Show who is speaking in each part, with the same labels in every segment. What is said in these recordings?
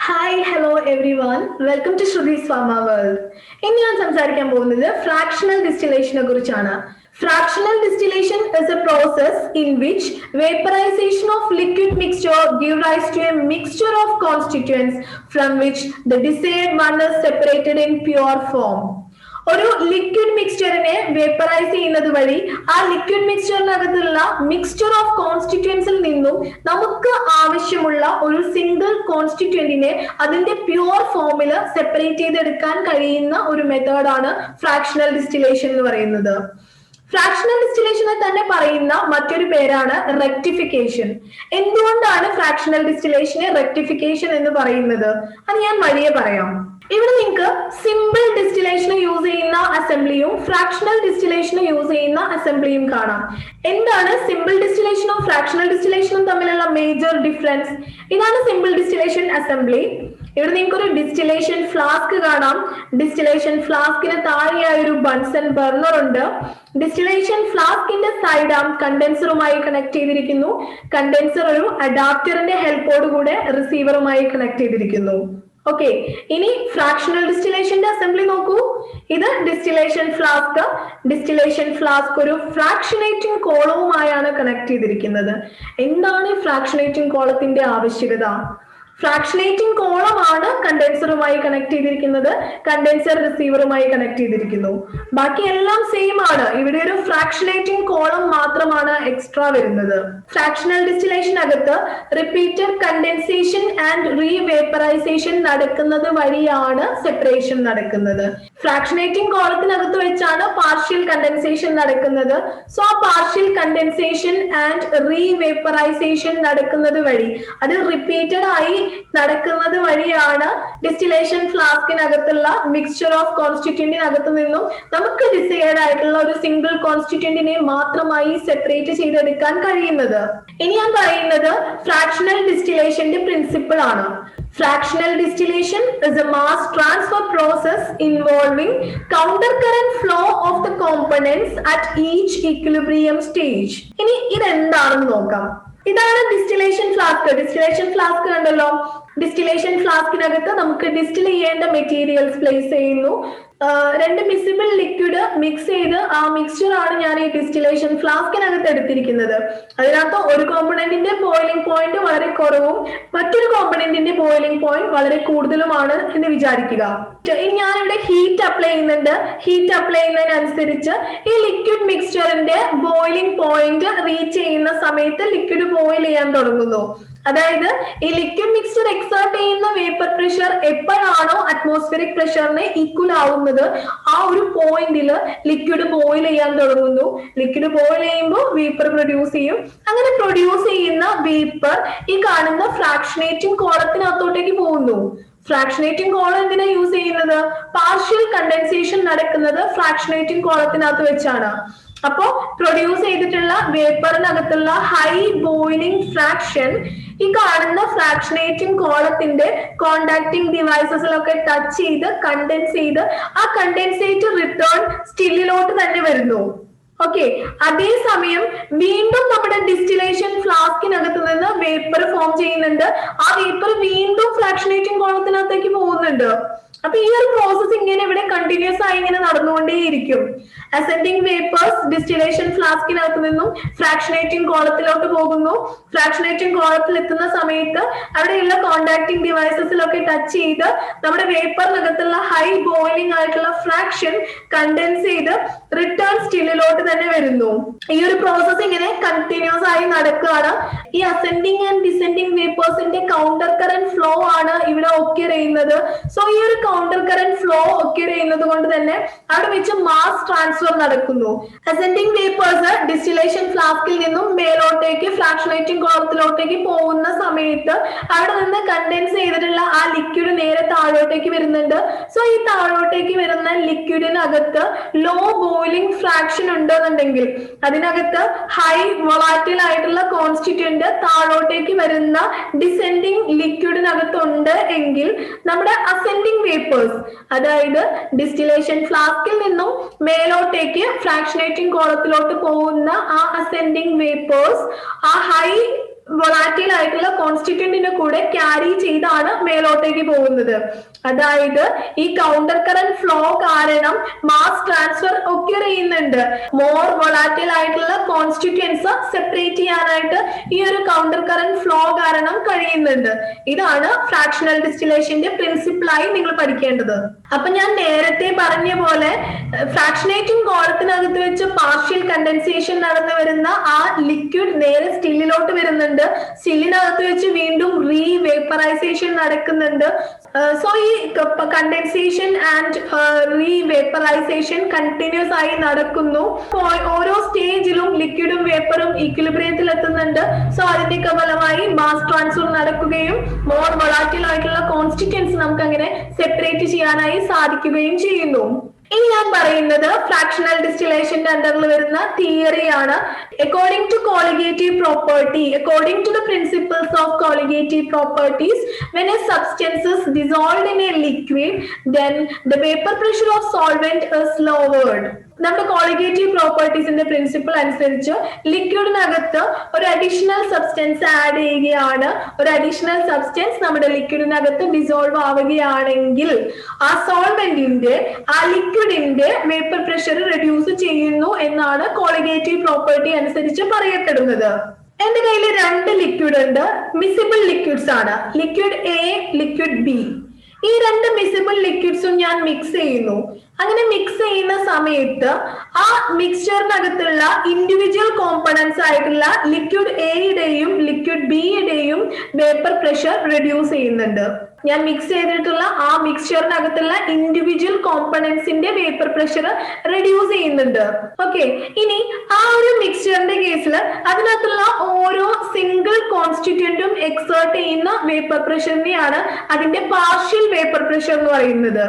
Speaker 1: Hi hello everyone welcome to Shruti's pharma world. ഇന്ന് ഞാൻ സംസാരിക്കാൻ പോകുന്നത് ഫ്രാക്ഷണൽ ഡിസ്റ്റിലേഷനെ കുറിച്ചാണ്. Fractional distillation is a process in which vaporization of liquid mixture give rise to a mixture of constituents from which the desired one is separated in pure form. ഒരു liquid മിക്സ്ചറിനെ vaporise ചെയ്യുന്നത് വഴി ആ liquid മിക്സ്ചറിനകത്തുള്ള mixture of കോൺസ്റ്റിറ്റ്യുവൻസിൽ നിന്നും നമുക്ക് ആവശ്യമുള്ള ഒരു single കോൺസ്റ്റിറ്റ്യുവന്റിനെ അതിന്റെ pure ഫോമിൽ സെപ്പറേറ്റ് ചെയ്തെടുക്കാൻ കഴിയുന്ന ഒരു മെത്തേഡാണ് ഫ്രാക്ഷണൽ ഡിസ്റ്റിലേഷൻ എന്ന് പറയുന്നത്. ഫ്രാക്ഷണൽ ഡിസ്റ്റിലേഷനെ തന്നെ പറയുന്ന മറ്റൊരു പേരാണ് റെക്ടിഫിക്കേഷൻ. എന്തുകൊണ്ടാണ് ഫ്രാക്ഷണൽ ഡിസ്റ്റിലേഷനെ റെക്ടിഫിക്കേഷൻ എന്ന് പറയുന്നത് അത് ഞാൻ വഴിയെ പറയാം. ഇവിടെ നിങ്ങൾക്ക് സിമ്പിൾ ഡിസ്റ്റിലേഷന് യൂസ് ചെയ്യുന്ന അസംബ്ലിയും ഫ്രാക്ഷണൽ ഡിസ്റ്റിലേഷന് യൂസ് ചെയ്യുന്ന അസംബ്ലിയും കാണാം. എന്താണ് സിമ്പിൾ ഡിസ്റ്റിലേഷനും ഫ്രാക്ഷണൽ ഡിസ്റ്റിലേഷനും തമ്മിലുള്ള മേജർ ഡിഫറൻസ്? ഇതാണ് സിമ്പിൾ ഡിസ്റ്റിലേഷൻ അസംബ്ലി. ഇവിടെ നിങ്ങൾക്ക് ഒരു ഡിസ്റ്റിലേഷൻ ഫ്ലാസ്ക് കാണാം. ഡിസ്റ്റിലേഷൻ ഫ്ലാസ്കിന് താഴെയായി ഒരു ബൺസൺ ബർണർ ഉണ്ട്. ഡിസ്റ്റിലേഷൻ ഫ്ലാസ്കിന്റെ സൈഡ് ആം കണ്ടൻസറുമായി കണക്ട് ചെയ്തിരിക്കുന്നു. കണ്ടൻസർ ഒരു അഡാപ്റ്ററിന്റെ ഹെൽപ്പോട് കൂടെ റിസീവറുമായി കണക്ട് ചെയ്തിരിക്കുന്നു. ഓക്കെ, ഇനി ഫ്രാക്ഷണൽ ഡിസ്റ്റിലേഷന്റെ അസംബ്ലി നോക്കൂ. ഇത് ഡിസ്റ്റിലേഷൻ ഫ്ലാസ്ക്. ഡിസ്റ്റിലേഷൻ ഫ്ലാസ്ക് ഒരു ഫ്രാക്ഷനേറ്റിംഗ് കോളവുമായാണ് കണക്ട് ചെയ്തിരിക്കുന്നത്. എന്താണ് ഫ്രാക്ഷനേറ്റിംഗ് കോളത്തിന്റെ ആവശ്യകത? ഫ്രാക്ഷനേറ്റിംഗ് കോളമാണ് കണ്ടൻസറുമായി കണക്ട് ചെയ്തിരിക്കുന്നത്. കണ്ടൻസർ റിസീവറുമായി കണക്ട് ചെയ്തിരിക്കുന്നു. ബാക്കി എല്ലാം സെയിം ആണ്. ഇവിടെ ഒരു ഫ്രാക്ഷനേറ്റിംഗ് കോളം മാത്രമാണ് എക്സ്ട്രാ വരുന്നത്. ഫ്രാക്ഷണൽ ഡിസ്റ്റിലേഷനകത്ത് റിപ്പീറ്റഡ് കണ്ടൻസേഷൻ ആൻഡ് റീവേപ്പറൈസേഷൻ നടക്കുന്നത് വഴിയാണ് സെപ്പറേഷൻ നടക്കുന്നത്. ഫ്രാക്ഷനേറ്റിംഗ് കോളത്തിനകത്ത് വെച്ചാണ് പാർഷ്യൽ കണ്ടൻസേഷൻ നടക്കുന്നത്. സോ ആ പാർഷ്യൽ കണ്ടൻസേഷൻ ആൻഡ് റീവേപ്പറൈസേഷൻ നടക്കുന്നത് വഴി, അത് റിപ്പീറ്റഡ് ആയി നടക്കുന്നത് വഴിയാണ് ഡിസ്റ്റിലേഷൻ ഫ്ലാസ്കിനകത്തുള്ള മിക്സ്ചർ ഓഫ് കോൺസ്റ്റിറ്റ്യൂന്റിനകത്ത് നിന്നും നമുക്ക് ഡിസൈഡ് ആയിട്ടുള്ള ഒരു സിംഗിൾ കോൺസ്റ്റിറ്റ്യൂന്റിനെ മാത്രമായി സെപ്പറേറ്റ് ചെയ്തെടുക്കാൻ കഴിയുന്നത്. ഇനി ഞാൻ പറയുന്നത് ഫ്രാക്ഷണൽ ഡിസ്റ്റിലേഷന്റെ പ്രിൻസിപ്പിൾ ആണ്. Fractional distillation is a mass transfer process involving countercurrent flow of the components at each equilibrium stage. ഇനി ഇതെന്താണെന്ന് നോക്കാം. ഇതാണ് ഡിസ്റ്റിലേഷൻ ഫ്ലാസ്ക്. ഡിസ്റ്റിലേഷൻ ഫ്ലാസ്ക് കണ്ടല്ലോ. ഡിസ്റ്റിലേഷൻ ഫ്ലാസ്കിനകത്ത് നമുക്ക് ഡിസ്റ്റിൽ ചെയ്യേണ്ട മെറ്റീരിയൽസ് പ്ലേസ് ചെയ്യുന്നു. രണ്ട് മിസിബിൾ ലിക്വിഡ് മിക്സ് ചെയ്ത് ആ മിക്സ്ചർ ആണ് ഞാൻ ഈ ഡിസ്റ്റിലേഷൻ ഫ്ലാസ്കിനകത്ത് എടുത്തിരിക്കുന്നത്. അതിനകത്ത് ഒരു കോമ്പണന്റിന്റെ ബോയിലിംഗ് പോയിന്റ് വളരെ കുറവും മറ്റൊരു കോമ്പണന്റിന്റെ ബോയിലിംഗ് പോയിന്റ് വളരെ കൂടുതലുമാണ് എന്ന് വിചാരിക്കുക. ഇനി ഞാനിവിടെ ഹീറ്റ് അപ്ലൈ ചെയ്യുന്നുണ്ട്. ഹീറ്റ് അപ്ലൈ ചെയ്യുന്നതിനനുസരിച്ച് ഈ ലിക്വിഡ് മിക്സ്ചറിന്റെ ബോയിലിംഗ് പോയിന്റ് റീച്ച് ചെയ്യുന്ന സമയത്ത് ലിക്വിഡ് ബോയിൽ ചെയ്യാൻ തുടങ്ങുന്നു. അതായത് ഈ ലിക്വിഡ് മിക്സ്ചർ എക്സേർട്ട് ചെയ്യുന്ന വേപ്പർ പ്രഷർ എപ്പോഴാണോ അറ്റ്മോസ്ഫിയറിക് പ്രഷറിന് ഈക്വൽ ആവുന്നത് ആ ഒരു പോയിന്റിൽ ലിക്വിഡ് ബോയിൽ ചെയ്യാൻ തുടങ്ങുന്നു. ലിക്വിഡ് ബോയിൽ ചെയ്യുമ്പോൾ വേപ്പർ പ്രൊഡ്യൂസ് ചെയ്യും. അങ്ങനെ പ്രൊഡ്യൂസ് ചെയ്യുന്ന വേപ്പർ ഈ കാണുന്ന ഫ്രാക്ഷനേറ്റിംഗ് കോളത്തിനകത്തോട്ടേക്ക് പോകുന്നു. ഫ്രാക്ഷനേറ്റിംഗ് കോളം എന്തിനാ യൂസ് ചെയ്യുന്നത്? പാർഷ്യൽ കണ്ടൻസേഷൻ നടക്കുന്നത് ഫ്രാക്ഷനേറ്റിംഗ് കോളത്തിനകത്ത് വെച്ചാണ്. അപ്പോ പ്രൊഡ്യൂസ് ചെയ്തിട്ടുള്ള വേപ്പറിനകത്തുള്ള ഹൈ ബോയിലിംഗ് ഫ്രാക്ഷൻ ഈ കാണുന്ന ഫ്രാക്ഷനേറ്റിംഗ് കോളത്തിന്റെ കോണ്ടാക്ടിങ് ഡിവൈസസിലൊക്കെ ടച്ച് ചെയ്ത് കണ്ടൻസ് ചെയ്ത് ആ കണ്ടൻസേറ്റ് റിട്ടേൺ സ്റ്റില്ലിലോട്ട് തന്നെ വരുന്നു. ഓക്കെ, അതേസമയം വീണ്ടും നമ്മുടെ ഡിസ്റ്റിലേഷൻ ഫ്ലാസ്കിനകത്ത് നിന്ന് വേപ്പർ ഫോം ചെയ്യുന്നുണ്ട്. ആ വേപ്പർ വീണ്ടും ഫ്രാക്ഷനേറ്റിംഗ് കോളത്തിനകത്തേക്ക് പോകുന്നുണ്ട്. അപ്പൊ ഈ ഒരു പ്രോസസ് ഇങ്ങനെ ഇവിടെ കണ്ടിന്യൂസ് ആയി ഇങ്ങനെ നടന്നുകൊണ്ടേയിരിക്കും. അസെൻഡിങ് വേപ്പേഴ്സ് ഡിസ്റ്റിലേഷൻ ഫ്ലാസ്കിനകത്ത് നിന്നും ഫ്രാക്ഷനേറ്റിംഗ് കോളത്തിലോട്ട് പോകുന്നു. ഫ്രാക്ഷനേറ്റിംഗ് കോളത്തിൽ എത്തുന്ന സമയത്ത് അവിടെയുള്ള കോണ്ടാക്ടിങ് ഡിവൈസസിലൊക്കെ ടച്ച് ചെയ്ത് നമ്മുടെ വേപ്പറിനകത്തുള്ള ഹൈ ബോയിലിംഗ് ആയിട്ടുള്ള ഫ്രാക്ഷൻ കണ്ടൻസ് ചെയ്ത് റിട്ടേൺ സ്റ്റില്ലിലോട്ട് തന്നെ വരുന്നു. ഈ ഒരു പ്രോസസ് ഇങ്ങനെ കണ്ടിന്യൂസ് ആയി നടക്കുകയാണ്. ഈ അസെൻഡിങ് ആൻഡ് ഡിസെൻഡിങ് വേപ്പേഴ്സിന്റെ കൗണ്ടർ കറന്റ് ഫ്ലോ ആണ് ഇവിടെ ഒക്യൂർ ചെയ്യുന്നത്. സോ ഈ ഒരു കൗണ്ടർ കറന്റ് ഫ്ലോ ഒക്യൂർ ചെയ്യുന്നത് കൊണ്ട് തന്നെ അവിടെ വെച്ച് മാസ് ട്രാൻസ്ഫർ നടക്കുന്നു. അസെൻഡിങ് വേപ്പേഴ്സ് ഡിസ്റ്റിലേഷൻ ഫ്ലാസ്കിൽ നിന്നും മേലോട്ടേക്ക് ഫ്രാക്ഷനേറ്റിംഗ് കോളത്തിലോട്ടേക്ക് പോകുന്ന സമയത്ത് അവിടെ നിന്ന് കണ്ടൻസ് ചെയ്തിട്ടുള്ള ആ ലിക്വിഡ് നേരെ താഴോട്ടേക്ക് വരുന്നുണ്ട്. സോ ഈ താഴോട്ടേക്ക് വരുന്ന ലിക്വിഡിനകത്ത് ലോ ബോയിലിംഗ് ഫ്രാക്ഷൻ ഉണ്ടെന്നുണ്ടെങ്കിൽ അതിനകത്ത് ഹൈ വൊളാറ്റിൽ ആയിട്ടുള്ള കോൺസ്റ്റിറ്റ്യൂന്റ് താഴോട്ടേക്ക് വരുന്ന ഡിസെൻഡിങ് ലിക്വിഡിനകത്തുണ്ട് എങ്കിൽ നമ്മുടെ അസെൻഡിങ് വേപ്പേഴ്സ്, അതായത് ഡിസ്റ്റിലേഷൻ ഫ്ലാസ്കിൽ നിന്നും മേലോട്ടേക്ക് ഫ്രാക്ഷനേറ്റിംഗ് കോളത്തിലോട്ട് പോകുന്ന ആ അസെൻഡിങ് വേപ്പേഴ്സ് ആ ഹൈ വൊളാറ്റൈൽ ആയിട്ടുള്ള കോൺസ്റ്റിറ്റ്യൂന്റിന്റെ കൂടെ ക്യാരി ചെയ്താണ് മേലോട്ടേക്ക് പോകുന്നത്. അതായത് ഈ കൗണ്ടർ കറന്റ് ഫ്ലോ കാരണം മാസ് ട്രാൻസ്ഫർ ഒക്കെ ചെയ്യുന്നുണ്ട്. മോർ വൊളാറ്റൈൽ ആയിട്ടുള്ള കോൺസ്റ്റിറ്റ്യൂൻസ് സെപ്പറേറ്റ് ചെയ്യാനായിട്ട് ഈ ഒരു കൗണ്ടർ കറന്റ് ഫ്ലോ കാരണം കഴിയുന്നുണ്ട്. ഇതാണ് ഫ്രാക്ഷണൽ ഡിസ്റ്റിലേഷന്റെ പ്രിൻസിപ്പിളായി നിങ്ങൾ പഠിക്കേണ്ടത്. അപ്പൊ ഞാൻ നേരത്തെ പറഞ്ഞ പോലെ ഫ്രാക്ഷനേറ്റിംഗ് കോളത്തിനകത്ത് വെച്ച് പാർഷ്യൽ കണ്ടൻസേഷൻ നടന്നു വരുന്ന ആ ലിക്വിഡ് നേരെ സ്റ്റില്ലിലോട്ട് വരുന്നുണ്ട്. സ്റ്റില്ലിനകത്ത് വെച്ച് വീണ്ടും റീവേപ്പറൈസേഷൻ നടക്കുന്നുണ്ട്. സോ ഈ കണ്ടൻസേഷൻ ആൻഡ് റീവേപ്പറൈസേഷൻ കണ്ടിന്യൂസ് ആയി നടക്കുന്നു. ഓരോ സ്റ്റേജിലും ലിക്വിഡും വേപ്പറും ഈക്വിലിബ്രിയത്തിൽ എത്തുന്നുണ്ട്. സോ അതിന്റെ ഫലമായി മാസ് ട്രാൻസ്ഫർ നടക്കുകയും മോർ വൊളാറ്റൈൽ ആയിട്ടുള്ള കോൺസ്റ്റിറ്റ്യൂൻസ് നമുക്ക് അങ്ങനെ സെപ്പറേറ്റ് ചെയ്യാനായി സാധിക്കുകയും ചെയ്യുന്നു. ഇനി ഞാൻ പറയുന്നത് ഫ്രാക്ഷണൽ ഡിസ്റ്റിലേഷന്റെ അണ്ടറിൽ വരുന്ന തിയറിയാണ്. According to colligative property, according to the principles of colligative properties, when a substance is dissolved in a liquid, then the vapor pressure of solvent is lowered. നമ്മുടെ കോളിഗേറ്റീവ് പ്രോപ്പർട്ടീസിന്റെ പ്രിൻസിപ്പിൾ അനുസരിച്ച് ലിക്വിഡിനകത്ത് ഒരു അഡീഷണൽ സബ്സ്റ്റൻസ് ആഡ് ചെയ്യുകയാണ്. ഒരു additional substance നമ്മുടെ ലിക്വിഡിനകത്ത് dissolve ആവുകയാണെങ്കിൽ ആ സോൾവെന്റിന്റെ ആ ലിക്വിഡിന്റെ vapour pressure reduce ചെയ്യുന്നു എന്നാണ് കോളിഗേറ്റീവ് പ്രോപ്പർട്ടി അനുസരിച്ച് പറയപ്പെടുന്നത്. എന്റെ കയ്യിൽ രണ്ട് ലിക്വിഡ് ഉണ്ട്. മിസിബിൾ ലിക്വിഡ്സ് ആണ്, ലിക്വിഡ് എ, ലിക്വിഡ് ബി. ഈ രണ്ട് മിസിബിൾ ലിക്വിഡ്സും ഞാൻ മിക്സ് ചെയ്യുന്നു. അങ്ങനെ മിക്സ് ചെയ്യുന്ന സമയത്ത് ആ മിക്സ്ചറിനകത്തുള്ള ഇൻഡിവിജ്വൽ കോമ്പണൻസ് ആയിട്ടുള്ള ലിക്വിഡ് എയുടെയും ലിക്വിഡ് ബിയുടെയും വേപ്പർ പ്രഷർ റെഡ്യൂസ് ചെയ്യുന്നുണ്ട്. ഞാൻ മിക്സ് ചെയ്തിട്ടുള്ള ആ മിക്സ്ചറിനകത്തുള്ള ഇൻഡിവിജ്വൽ കോമ്പണൻസിന്റെ വേപ്പർ പ്രഷർ റെഡ്യൂസ് ചെയ്യുന്നുണ്ട്. ഓക്കെ, ഇനി ആ ഒരു മിക്സ്ചറിന്റെ കേസിൽ അതിനകത്തുള്ള ഓരോ സിംഗിൾ കോൺസ്റ്റിറ്റ്യൂന്റും എക്സേർട്ട് ചെയ്യുന്ന വേപ്പർ പ്രഷറിനെയാണ് അതിന്റെ പാർഷ്യൽ വേപ്പർ പ്രഷർ എന്ന് പറയുന്നത്.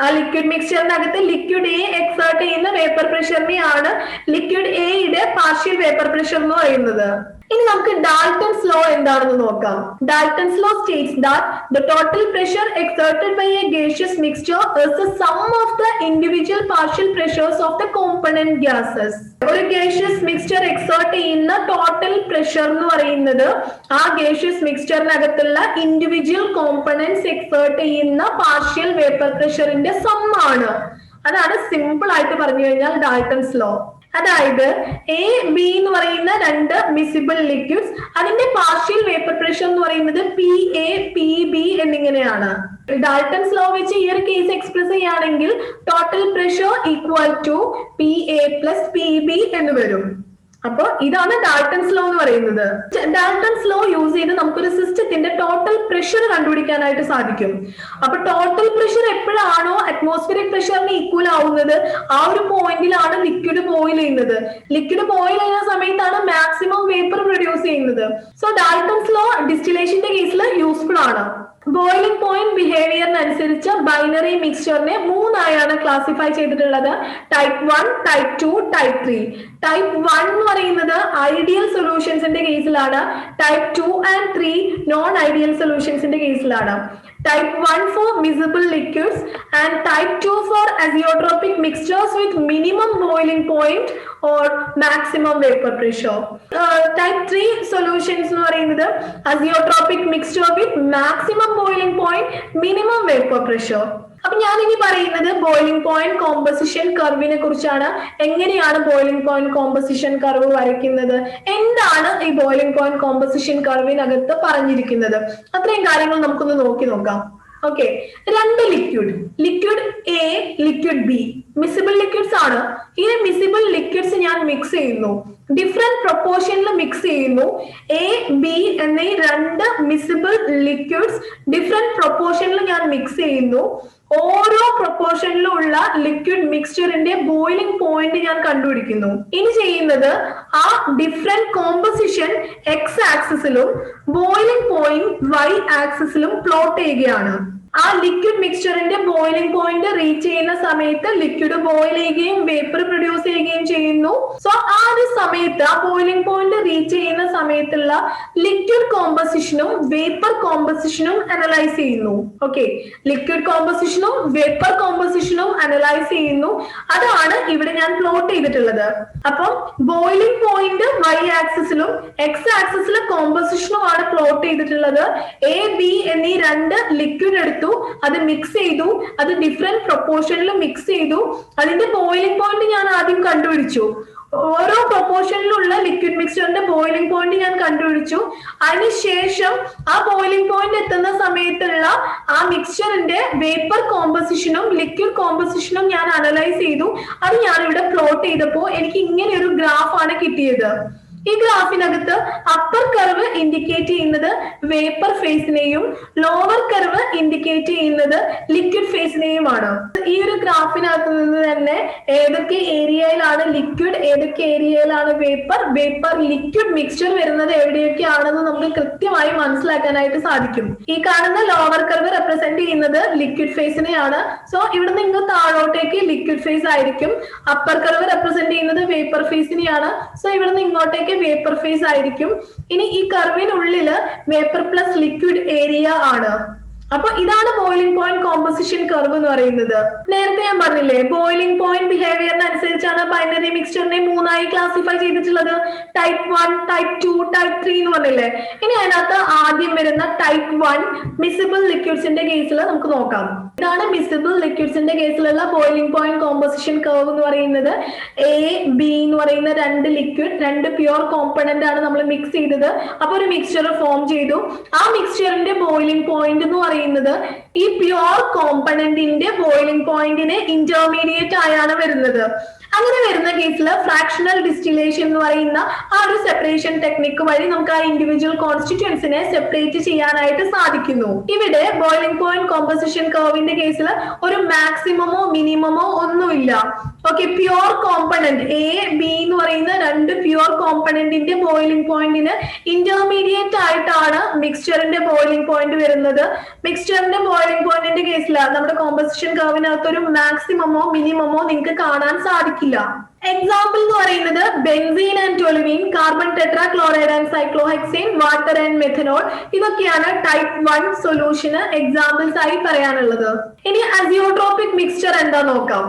Speaker 1: ആ ലിക്വിഡ് മിക്സ്ചറിനകത്ത് ലിക്വിഡ് എ എക്സേർട്ട് ചെയ്യുന്ന വേപ്പർ പ്രഷറിനെയാണ് ലിക്വിഡ് എയുടെ പാർഷ്യൽ വേപ്പർ പ്രഷർ എന്ന് പറയുന്നത്. ഇനി നമുക്ക് ഡാൽട്ടൺസ് ലോ എന്താണെന്ന് നോക്കാം. Dalton's law States that the total pressure exerted by a gaseous mixture is the sum of the individual partial pressures of the component gases. ഒരു gaseous mixture exert ചെയ്യുന്ന total pressure എന്ന് പറയുന്നത് ആ gaseous mixtureനകത്തുള്ള individual components exert ചെയ്യുന്ന partial vapour പ്രഷറിന്റെ sum ആണ്. അതാണ് സിമ്പിൾ ആയിട്ട് പറഞ്ഞു കഴിഞ്ഞാൽ ഡാൽട്ടൺസ് ലോ. അതായത് എ, ബി എന്ന് പറയുന്ന രണ്ട് മിസിബിൾ ലിക്വിഡ്സ്, അതിന്റെ പാർഷ്യൽ വേപ്പർ പ്രഷർ എന്ന് പറയുന്നത് പി എ, പി ബി എന്നിങ്ങനെയാണ്. ഡാൽട്ടൺസ് ലോ വെച്ച് ഈ ഒരു കേസ് എക്സ്പ്രസ് ചെയ്യുകയാണെങ്കിൽ total pressure equal to P A plus P B എന്ന് വരും. അപ്പൊ ഇതാണ് ഡാൽട്ടൺസ് ലോ എന്ന് പറയുന്നത്. ഡാൽട്ടൺസ് ലോ യൂസ് ചെയ്ത് നമുക്കൊരു സിസ്റ്റത്തിന്റെ ടോട്ടൽ പ്രഷർ കണ്ടുപിടിക്കാനായിട്ട് സാധിക്കും. അപ്പൊ ടോട്ടൽ പ്രഷർ എപ്പോഴാണോ അറ്റ്മോസ്ഫിയറിക് പ്രഷറിന് ഈക്വൽ ആവുന്നത് ആ ഒരു പോയിന്റിലാണ് ലിക്വിഡ് ബോയിൽ ചെയ്യുന്നത്. ലിക്വിഡ് ബോയിൽ ചെയ്യുന്ന സമയത്താണ് മാക്സിമം വേപ്പർ പ്രൊഡ്യൂസ് ചെയ്യുന്നത്. സോ ഡാൽട്ടൺസ് ലോ ഡിസ്റ്റിലേഷന്റെ കേസിൽ യൂസ്ഫുൾ ആണ്. ബോയിലിംഗ് പോയിന്റ് ബിഹേവിയറിനനുസരിച്ച് ബൈനറി മിക്സ്ചറിനെ മൂന്നായാണ് ക്ലാസിഫൈ ചെയ്തിട്ടുള്ളത്. Type 1, type 2, type 3. ടൈപ്പ് 1 എന്ന് പറയുന്നത് ഐഡിയൽ സൊല്യൂഷൻസിന്റെ കേസിലാണ്. ടൈപ്പ് 2 ആൻഡ് 3 നോൺ ഐഡിയൽ സൊല്യൂഷൻസിന്റെ കേസിലാണ്. Type 1 for miscible liquids and type 2 for azeotropic mixtures with minimum boiling point or maximum vapor pressure. Type 3 solutions എന്ന് പറയുന്നത് azeotropic mixture with maximum boiling point, minimum vapor pressure. അപ്പൊ ഞാൻ ഇനി പറയുന്നത് boiling point composition കർവിനെ കുറിച്ചാണ്. എങ്ങനെയാണ് boiling point composition curve വരയ്ക്കുന്നത്, എന്താണ് ഈ ബോയിലിംഗ് പോയിന്റ് കോമ്പോസിഷൻ കർവിനകത്ത് പറഞ്ഞിരിക്കുന്നത്, അത്രയും കാര്യങ്ങൾ നമുക്കൊന്ന് നോക്കാം. ഓക്കെ, രണ്ട് liquid A, liquid B miscible liquids ആണ്. ഈ മിസിബിൾ ലിക്വിഡ്സ് ഞാൻ മിക്സ് ചെയ്യുന്നു, ഡിഫറെന്റ് പ്രൊപ്പോർഷനിൽ മിക്സ് ചെയ്യുന്നു. എ, ബി എന്നീ രണ്ട് മിസിബിൾ ലിക്വിഡ്സ് ഡിഫറെന്റ് പ്രൊപ്പോർഷനിൽ ഞാൻ മിക്സ് ചെയ്യുന്നു. ഓരോ പ്രൊപ്പോർഷനിലുള്ള ലിക്വിഡ് മിക്സ്ചറിന്റെ ബോയിലിംഗ് പോയിന്റ് ഞാൻ കണ്ടുപിടിക്കുന്നു. ഇനി ചെയ്യുന്നത് ആ ഡിഫറെന്റ് കോമ്പോസിഷൻ എക്സ് ആക്സിസിലും ബോയിലിംഗ് പോയിന്റ് വൈ ആക്സിസിലും പ്ലോട്ട് ചെയ്യുകയാണ്. ആ ലിക്വിഡ് മിക്സ്ചറിന്റെ ബോയിലിംഗ് പോയിന്റ് റീച്ച് ചെയ്യുന്ന സമയത്ത് ലിക്വിഡ് ബോയിൽ ചെയ്യുകയും വേപ്പർ പ്രൊഡ്യൂസ് ചെയ്യുകയും ചെയ്യുന്നു. സോ ആ ഒരു സമയത്ത് ആ ബോയിലിംഗ് പോയിന്റ് റീച്ച് ചെയ്യുന്ന സമയത്തുള്ള ലിക്വിഡ് കോമ്പസിഷനും വേപ്പർ കോമ്പസിഷനും അനലൈസ് ചെയ്യുന്നു. ഓക്കെ, ലിക്വിഡ് കോമ്പസിഷനും വേപ്പർ കോമ്പസിഷനും അനലൈസ് ചെയ്യുന്നു. അതാണ് ഇവിടെ ഞാൻ പ്ലോട്ട് ചെയ്തിട്ടുള്ളത്. അപ്പം ബോയിലിംഗ് പോയിന്റ് y ആക്സിസിലും എക്സ് ആക്സിസിലെ കോമ്പസിഷനുമാണ് പ്ലോട്ട് ചെയ്തിട്ടുള്ളത്. എ ബി എന്നീ രണ്ട് ലിക്വിഡ് എടുത്തു, അത് മിക്സ് ചെയ്തു, അത് ഡിഫറെന്റ് പ്രൊപ്പോർഷനിൽ മിക്സ് ചെയ്തു. അതിന്റെ ബോയിലിംഗ് പോയിന്റ് ഞാൻ ആദ്യം കണ്ടുപിടിച്ചു. ഓരോ പ്രൊപ്പോർഷനിലുള്ള ലിക്വിഡ് മിക്സ്ചറിന്റെ ബോയിലിംഗ് പോയിന്റ് ഞാൻ കണ്ടുപിടിച്ചു. അതിനുശേഷം ആ ബോയിലിംഗ് പോയിന്റ് എത്തുന്ന സമയത്തുള്ള ആ മിക്സ്ചറിന്റെ വേപ്പർ കോമ്പസിഷനും ലിക്വിഡ് കോമ്പസിഷനും ഞാൻ അനലൈസ് ചെയ്തു. അത് ഞാൻ ഇവിടെ പ്ലോട്ട് ചെയ്തപ്പോൾ എനിക്ക് ഇങ്ങനെ ഒരു ഗ്രാഫാണ് കിട്ടിയത്. ഈ ഗ്രാഫിനകത്ത് അപ്പർ കർവ് ഇൻഡിക്കേറ്റ് ചെയ്യുന്നത് വേപ്പർ ഫേസിനെയും ലോവർ കർവ് ഇൻഡിക്കേറ്റ് ചെയ്യുന്നത് ലിക്വിഡ് ഫേസിനെയുമാണ്. ഈ ഒരു ഗ്രാഫിനകത്ത് നിന്ന് തന്നെ ഏതൊക്കെ ഏരിയയിലാണ് ലിക്വിഡ്, ഏതൊക്കെ ഏരിയയിലാണ് വേപ്പർ, വേപ്പർ ലിക്വിഡ് മിക്സ്ചർ വരുന്നത് എവിടെയൊക്കെയാണെന്ന് നമുക്ക് കൃത്യമായി മനസ്സിലാക്കാനായിട്ട് സാധിക്കും. ഈ കാണുന്ന ലോവർ കർവ് റെപ്രസെന്റ് ചെയ്യുന്നത് ലിക്വിഡ് ഫേസിനെയാണ്. സോ ഇവിടെ നിങ്ങൾ താഴോട്ടേക്ക് ലിക്വിഡ് ഫേസ് ആയിരിക്കും. അപ്പർ കർവ് റെപ്രസെന്റ് ചെയ്യുന്നത് വേപ്പർ ഫേസിനെയാണ്. സോ ഇവിടെ നിന്ന് ഇങ്ങോട്ടേക്ക് വേപ്പർ ഫേസ് ആയിരിക്കും. ഇനി ഈ കർവിനുള്ളില് വേപ്പർ പ്ലസ് ലിക്വിഡ് ഏരിയ ആണ്. അപ്പൊ ഇതാണ് ബോയിലിംഗ് പോയിന്റ് കോമ്പസിഷൻ കർവ് എന്ന് പറയുന്നത്. നേരത്തെ ഞാൻ പറഞ്ഞില്ലേ, ബോയിലിംഗ് പോയിന്റ് ബിഹേവിയറിനനുസരിച്ചാണ് ബൈനറി മിക്സ്ചറിനെ മൂന്നായി ക്ലാസിഫൈ ചെയ്തിട്ടുള്ളത്. ടൈപ്പ് 1, ടൈപ്പ് 2, ടൈപ്പ് 3 എന്ന് പറഞ്ഞില്ലേ. ഇനി അതിനകത്ത് ആദ്യം വരുന്ന ടൈപ്പ് 1 മിസിബിൾ ലിക്വിഡ്സിന്റെ കേസിൽ നമുക്ക് നോക്കാം. ഇതാണ് മിസിബിൾ ലിക്വിഡ്സിന്റെ കേസിലുള്ള ബോയിലിംഗ് പോയിന്റ് കോമ്പസിഷൻ കർവ് എന്ന് പറയുന്നത്. എ ബി എന്ന് പറയുന്ന രണ്ട് ലിക്വിഡ്, രണ്ട് പ്യുവർ കോമ്പണന്റ് ആണ് നമ്മൾ മിക്സ് ചെയ്തത്. അപ്പൊ ഒരു മിക്സ്ചർ ഫോം ചെയ്തു. ആ മിക്സ്ചറിന്റെ ബോയിലിംഗ് പോയിന്റ് എന്ന് പറയുന്നത് ഈ പ്യുവർ കോമ്പണന്റിന്റെ ബോയിലിംഗ് പോയിന്റിന് ഇന്റർമീഡിയറ്റ് ആയാണ് വരുന്നത്. അങ്ങനെ വരുന്ന കേസിൽ ഫ്രാക്ഷണൽ ഡിസ്റ്റിലേഷൻ എന്ന് പറയുന്ന ആ ഒരു സെപ്പറേഷൻ ടെക്നിക്ക് വഴി നമുക്ക് ആ ഇൻഡിവിജ്വൽ കോൺസ്റ്റിറ്റ്യൂൻസിനെ സെപ്പറേറ്റ് ചെയ്യാനായിട്ട് സാധിക്കുന്നു. ഇവിടെ ബോയിലിംഗ് പോയിന്റ് കോമ്പസിഷൻ കർവിന്റെ കേസിൽ ഒരു മാക്സിമമോ മിനിമമോ ഒന്നുമില്ല. Okay, pure component A B എന്ന് പറയുന്ന രണ്ട് പ്യുവർ കോമ്പണന്റിന്റെ ബോയിലിംഗ് പോയിന്റിന് ഇന്റർമീഡിയറ്റ് ആയിട്ടാണ് മിക്സ്ചറിന്റെ ബോയിലിംഗ് പോയിന്റ് വരുന്നത്. മിക്സ്ചറിന്റെ ബോയിലിംഗ് പോയിന്റിന്റെ കേസിൽ നമ്മുടെ കോമ്പസിഷൻ കർവിനകത്ത് ഒരു മാക്സിമമോ മിനിമമോ നിങ്ങൾക്ക് കാണാൻ സാധിക്കില്ല. എക്സാമ്പിൾ എന്ന് പറയുന്നത് benzene and toluene, carbon tetra chloride and cyclohexane, water and methanol. ഇതൊക്കെയാണ് ടൈപ്പ് 1 സൊല്യൂഷന് എക്സാമ്പിൾസ് ആയി പറയാനുള്ളത്. ഇനി അസിയോട്രോപിക് മിക്സ്ചർ എന്താ നോക്കാം.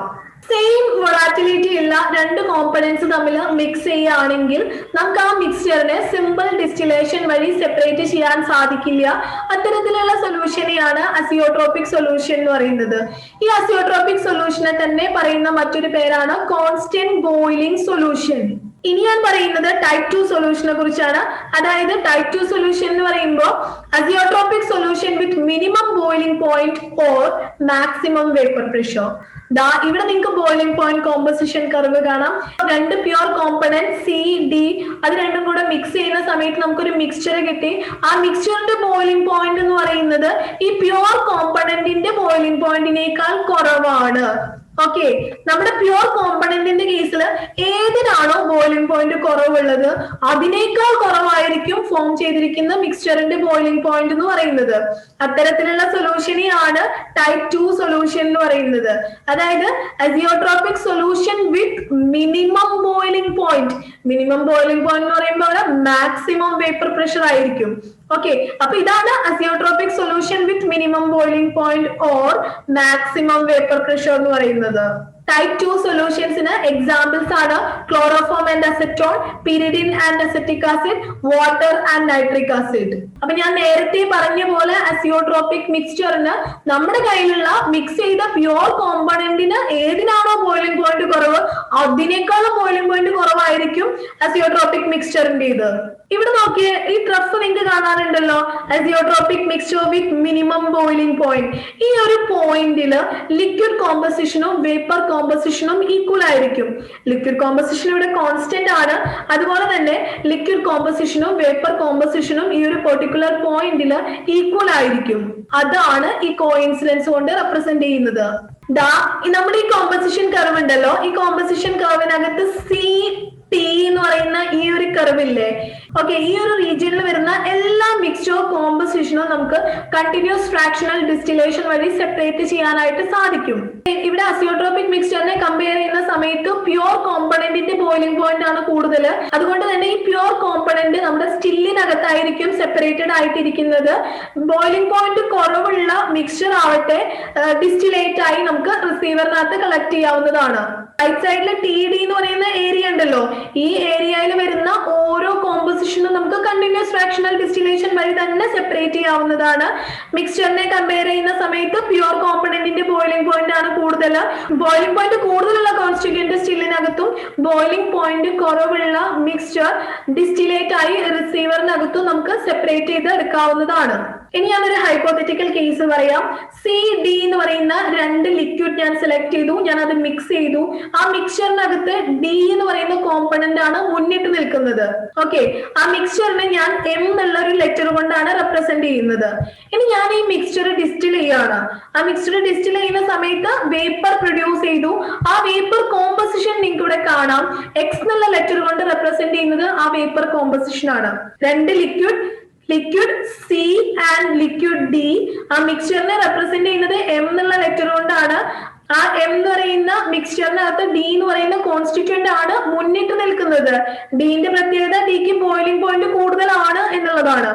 Speaker 1: സെയിം വൊളാറ്റിലിറ്റി ഉള്ള രണ്ട് കോമ്പണൻസ് തമ്മിൽ മിക്സ് ചെയ്യുകയാണെങ്കിൽ നമുക്ക് ആ മിക്സ്ചറിനെ സിമ്പിൾ ഡിസ്റ്റിലേഷൻ വഴി സെപ്പറേറ്റ് ചെയ്യാൻ സാധിക്കില്ല. അത്തരത്തിലുള്ള സൊല്യൂഷനെയാണ് അസിയോട്രോപിക് സൊല്യൂഷൻ എന്ന് പറയുന്നത്. ഈ അസിയോട്രോപിക് സൊല്യൂഷനെ തന്നെ പറയുന്ന മറ്റൊരു പേരാണ് കോൺസ്റ്റന്റ് ബോയിലിംഗ് സൊല്യൂഷൻ. ഇനി ഞാൻ പറയുന്നത് ടൈപ്പ് 2 സൊല്യൂഷനെ കുറിച്ചാണ്. അതായത് ടൈപ്പ് 2 സൊല്യൂഷൻ എന്ന് പറയുമ്പോൾ azeotropic solution with minimum boiling point or maximum vapour pressure. ഇവിടെ നിങ്ങൾക്ക് ബോയിലിംഗ് പോയിന്റ് കോമ്പസിഷൻ കർവ് കാണാം. രണ്ട് പ്യുവർ കോമ്പണന്റ് സി ഡി അത് രണ്ടും കൂടെ മിക്സ് ചെയ്യുന്ന സമയത്ത് നമുക്കൊരു മിക്സ്ചർ കിട്ടി. ആ മിക്സ്ചറിന്റെ ബോയിലിംഗ് പോയിന്റ് എന്ന് പറയുന്നത് ഈ പ്യുവർ കോമ്പണന്റിന്റെ ബോയിലിംഗ് പോയിന്റിനേക്കാൾ കുറവാണ്. ഓക്കെ, നമ്മുടെ പ്യുവർ കോമ്പണന്റിന്റെ കേസിൽ ഏതിനാണോ ബോയിലിംഗ് പോയിന്റ് കുറവുള്ളത് അതിനേക്കാൾ കുറവായിരിക്കും ഫോം ചെയ്തിരിക്കുന്ന മിക്സ്ചറിന്റെ ബോയിലിംഗ് പോയിന്റ് എന്ന് പറയുന്നത്. അത്തരത്തിലുള്ള സൊല്യൂഷനെയാണ് ടൈപ്പ് 2 സൊല്യൂഷൻ എന്ന് പറയുന്നത്. അതായത് azeotropic solution with minimum boiling point. Minimum boiling point എന്ന് പറയുമ്പോൾ അവിടെ മാക്സിമം വേപ്പർ പ്രഷർ ആയിരിക്കും. ഓക്കെ, അപ്പൊ ഇതാണ് azeotropic solution with minimum boiling point or maximum vapour pressure എന്ന് പറയുന്നത്. ടൈപ്പ് 2 സൊല്യൂഷൻസിന് എക്സാമ്പിൾസ് ആണ് chloroform and acetone, pyridine and acetic acid, water and nitric acid. അപ്പൊ ഞാൻ നേരത്തെ പറഞ്ഞ പോലെ അസിയോട്രോപിക് മിക്സ്ചറിന് നമ്മുടെ കയ്യിലുള്ള മിക്സ് ചെയ്ത പ്യുവർ കോമ്പണന്റിന് ഏതിനാണോ ബോയിലിംഗ് പോയിന്റ് കുറവ് അതിനേക്കാളും ബോയിലിംഗ് പോയിന്റ് കുറവായിരിക്കും അസിയോട്രോപിക് മിക്സ്ചറിന്റെ ഇത്. ഇവിടെ നോക്കിയേ, ഈ ട്രഫ് നിങ്ങൾക്ക് കാണാനുണ്ടല്ലോ, azeotropic mixture with minimum boiling point. ഈ ഒരു പോയിന്റില് ലിക്വിഡ് കോമ്പസിഷനും വേപ്പർ കോമ്പസിഷനും ഈക്വൽ ആയിരിക്കും. ലിക്വിഡ് കോമ്പസിഷൻ ഇവിടെ കോൺസ്റ്റന്റ് ആണ്. അതുപോലെ തന്നെ ലിക്വിഡ് കോമ്പസിഷനും വേപ്പർ കോമ്പസിഷനും ഈ ഒരു പെർട്ടിക്കുലർ പോയിന്റില് ഈക്വൽ ആയിരിക്കും. അതാണ് ഈ കോഇൻസിഡൻസ് കൊണ്ട് റെപ്രസെന്റ് ചെയ്യുന്നത്. നമ്മുടെ ഈ കോമ്പസിഷൻ കർവ് ഉണ്ടല്ലോ, ഈ കോമ്പസിഷൻ കർവിനകത്ത് സി ടി എന്ന് പറയുന്ന ഈ ഒരു കർവില്ലേ, ഓക്കെ, ഈ ഒരു റീജിയനിൽ വരുന്ന എല്ലാ മിക്സ്ചർ കോമ്പോസിഷനും നമുക്ക് കണ്ടിന്യൂസ് ഫ്രാക്ഷണൽ ഡിസ്റ്റിലേഷൻ വഴി സെപ്പറേറ്റ് ചെയ്യാനായിട്ട് സാധിക്കും. ഇവിടെ അസിയോട്രോപിക് മിക്സ്ചറിനെ കമ്പയർ ചെയ്യുന്ന സമയത്ത് പ്യുവർ കോമ്പണന്റിന്റെ ബോയിലിംഗ് പോയിന്റ് ആണ് കൂടുതൽ. അതുകൊണ്ട് തന്നെ ഈ പ്യുവർ കോമ്പണന്റ് നമ്മുടെ സ്റ്റില്ലിനകത്തായിരിക്കും സെപ്പറേറ്റഡ് ആയിട്ടിരിക്കുന്നത്. ബോയിലിംഗ് പോയിന്റ് കുറവുള്ള മിക്സ്ചർ ആവട്ടെ ഡിസ്റ്റിലേറ്റ് ആയി നമുക്ക് റിസീവറിനകത്ത് കളക്ട് ചെയ്യാവുന്നതാണ്. റൈറ്റ് സൈഡിൽ TD എന്ന് പറയുന്ന ഏരിയ ഉണ്ടല്ലോ, ഈ ഏരിയയിൽ വരുന്ന ഓരോ കോമ്പോസിഷനും നമുക്ക് കണ്ടിന്യൂസ് ഫ്രാക്ഷണൽ ഡിസ്റ്റിലേഷൻ വഴി തന്നെ സെപ്പറേറ്റ് ചെയ്യാവുന്നതാണ്. മിക്സ്ചറിനെ കമ്പയർ ചെയ്യുന്ന സമയത്ത് പ്യുവർ കോമ്പണന്റിന്റെ ബോയിലിംഗ് പോയിന്റ് ആണ് കൂടുതൽ. ബോയിലിംഗ് പോയിന്റ് കൂടുതലുള്ള കോൺസ്റ്റിറ്റ്യൂന്റ് സ്റ്റില്ലിനകത്തും ബോയിലിംഗ് പോയിന്റ് കുറവുള്ള മിക്സ്ചർ ഡിസ്റ്റിലേറ്റ് ആയി റിസീവറിനകത്തും നമുക്ക് സെപ്പറേറ്റ് ചെയ്ത് എടുക്കാവുന്നതാണ്. ഇനി ഞാനൊരു ഹൈപ്പോത്തറ്റിക്കൽ കേസ് പറയാം. CD എന്ന് പറയുന്ന രണ്ട് ലിക്വിഡ് ഞാൻ സെലക്ട് ചെയ്തു, ഞാൻ അത് മിക്സ് ചെയ്തു. ആ മിക്സ്ചറിനകത്ത് D എന്ന് പറയുന്ന കോമ്പണന്റ് ആണ് മുന്നിട്ട് നിൽക്കുന്നത്. ഓക്കെ, ആ മിക്സ്ചറിനെ ഞാൻ M എന്നുള്ള ഒരു ലെറ്റർ കൊണ്ടാണ് റെപ്രസെന്റ് ചെയ്യുന്നത്. ഇനി ഞാൻ ഈ മിക്സ്ചർ ഡിസ്റ്റിൽ ചെയ്യാണ്. ആ മിക്സ്ചർ ഡിസ്റ്റിൽ ചെയ്യുന്ന സമയത്ത് വേപ്പർ പ്രൊഡ്യൂസ് ചെയ്തു. ആ വേപ്പർ കോമ്പോസിഷൻ നിങ്ങൾക്ക് ഇവിടെ കാണാം. X എന്നുള്ള ലെറ്റർ കൊണ്ട് റെപ്രസെന്റ് ചെയ്യുന്നത് ആ വേപ്പർ കോമ്പോസിഷൻ ആണ്. രണ്ട് liquid C and liquid D. ആ മിക്സ്ചറിനെ റെപ്രസെന്റ് ചെയ്യുന്നത് M എന്നുള്ള ലെറ്റർ കൊണ്ടാണ്. ആ M എന്ന് പറയുന്ന മിക്സ്ചറിനകത്ത് D എന്ന് പറയുന്ന കോൺസ്റ്റിറ്റ്യൂന്റ് ആണ് മുന്നിട്ട് നിൽക്കുന്നത്. ഡിന്റെ പ്രത്യേകത ഡിക്ക് ബോയിലിംഗ് പോയിന്റ് കൂടുതലാണ് എന്നുള്ളതാണ്.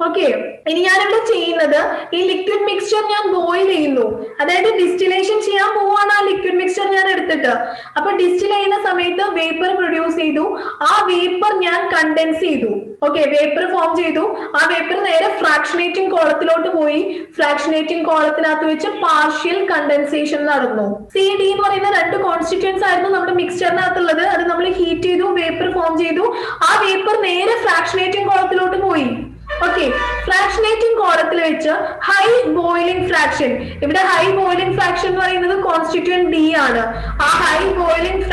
Speaker 1: ഓക്കെ, ഇനി ഞാനിവിടെ ചെയ്യുന്നത് ഈ ലിക്വിഡ് മിക്സ്ചർ ഞാൻ ബോയിൽ ചെയ്യുന്നു, അതായത് ഡിസ്റ്റിലേഷൻ ചെയ്യാൻ പോവാണ് ആ ലിക്വിഡ് മിക്സ്ചർ ഞാൻ എടുത്തിട്ട്. അപ്പൊ ഡിസ്റ്റിൽ ചെയ്യുന്ന സമയത്ത് വേപ്പർ പ്രൊഡ്യൂസ് ചെയ്തു. ആ വേപ്പർ ഞാൻ കണ്ടൻസ് ചെയ്തു. ഓക്കെ, വേപ്പർ ഫോം ചെയ്തു. ആ വേപ്പർ നേരെ ഫ്രാക്ഷനേറ്റിംഗ് കോളത്തിലോട്ട് പോയി. ഫ്രാക്ഷനേറ്റിംഗ് കോളത്തിനകത്ത് വെച്ച് പാർഷ്യൽ കണ്ടൻസേഷൻ നടന്നു. CD എന്ന് പറയുന്ന രണ്ട് കോൺസ്റ്റിറ്റ്യൂൻസ് ആയിരുന്നു നമ്മുടെ മിക്സ്ചറിനകത്തുള്ളത്. അത് നമ്മൾ ഹീറ്റ് ചെയ്തു, വേപ്പർ ഫോം ചെയ്തു. ആ വേപ്പർ നേരെ ഫ്രാക്ഷനേറ്റിംഗ് കോളത്തിലോട്ട് പോയി. ഓക്കെ, ഫ്രാക്ഷനേറ്റിംഗ് കോളത്തിൽ വെച്ച് ഹൈ ബോയിലിംഗ് ഫ്രാക്ഷൻ, ഇവിടെ ഹൈ ബോയിലിംഗ് ഫ്രാക്ഷൻ എന്ന് പറയുന്നത് കോൺസ്റ്റിറ്റ്യൂന്റ് D ആണ്. ആ ഹൈ ബോയിലിംഗ്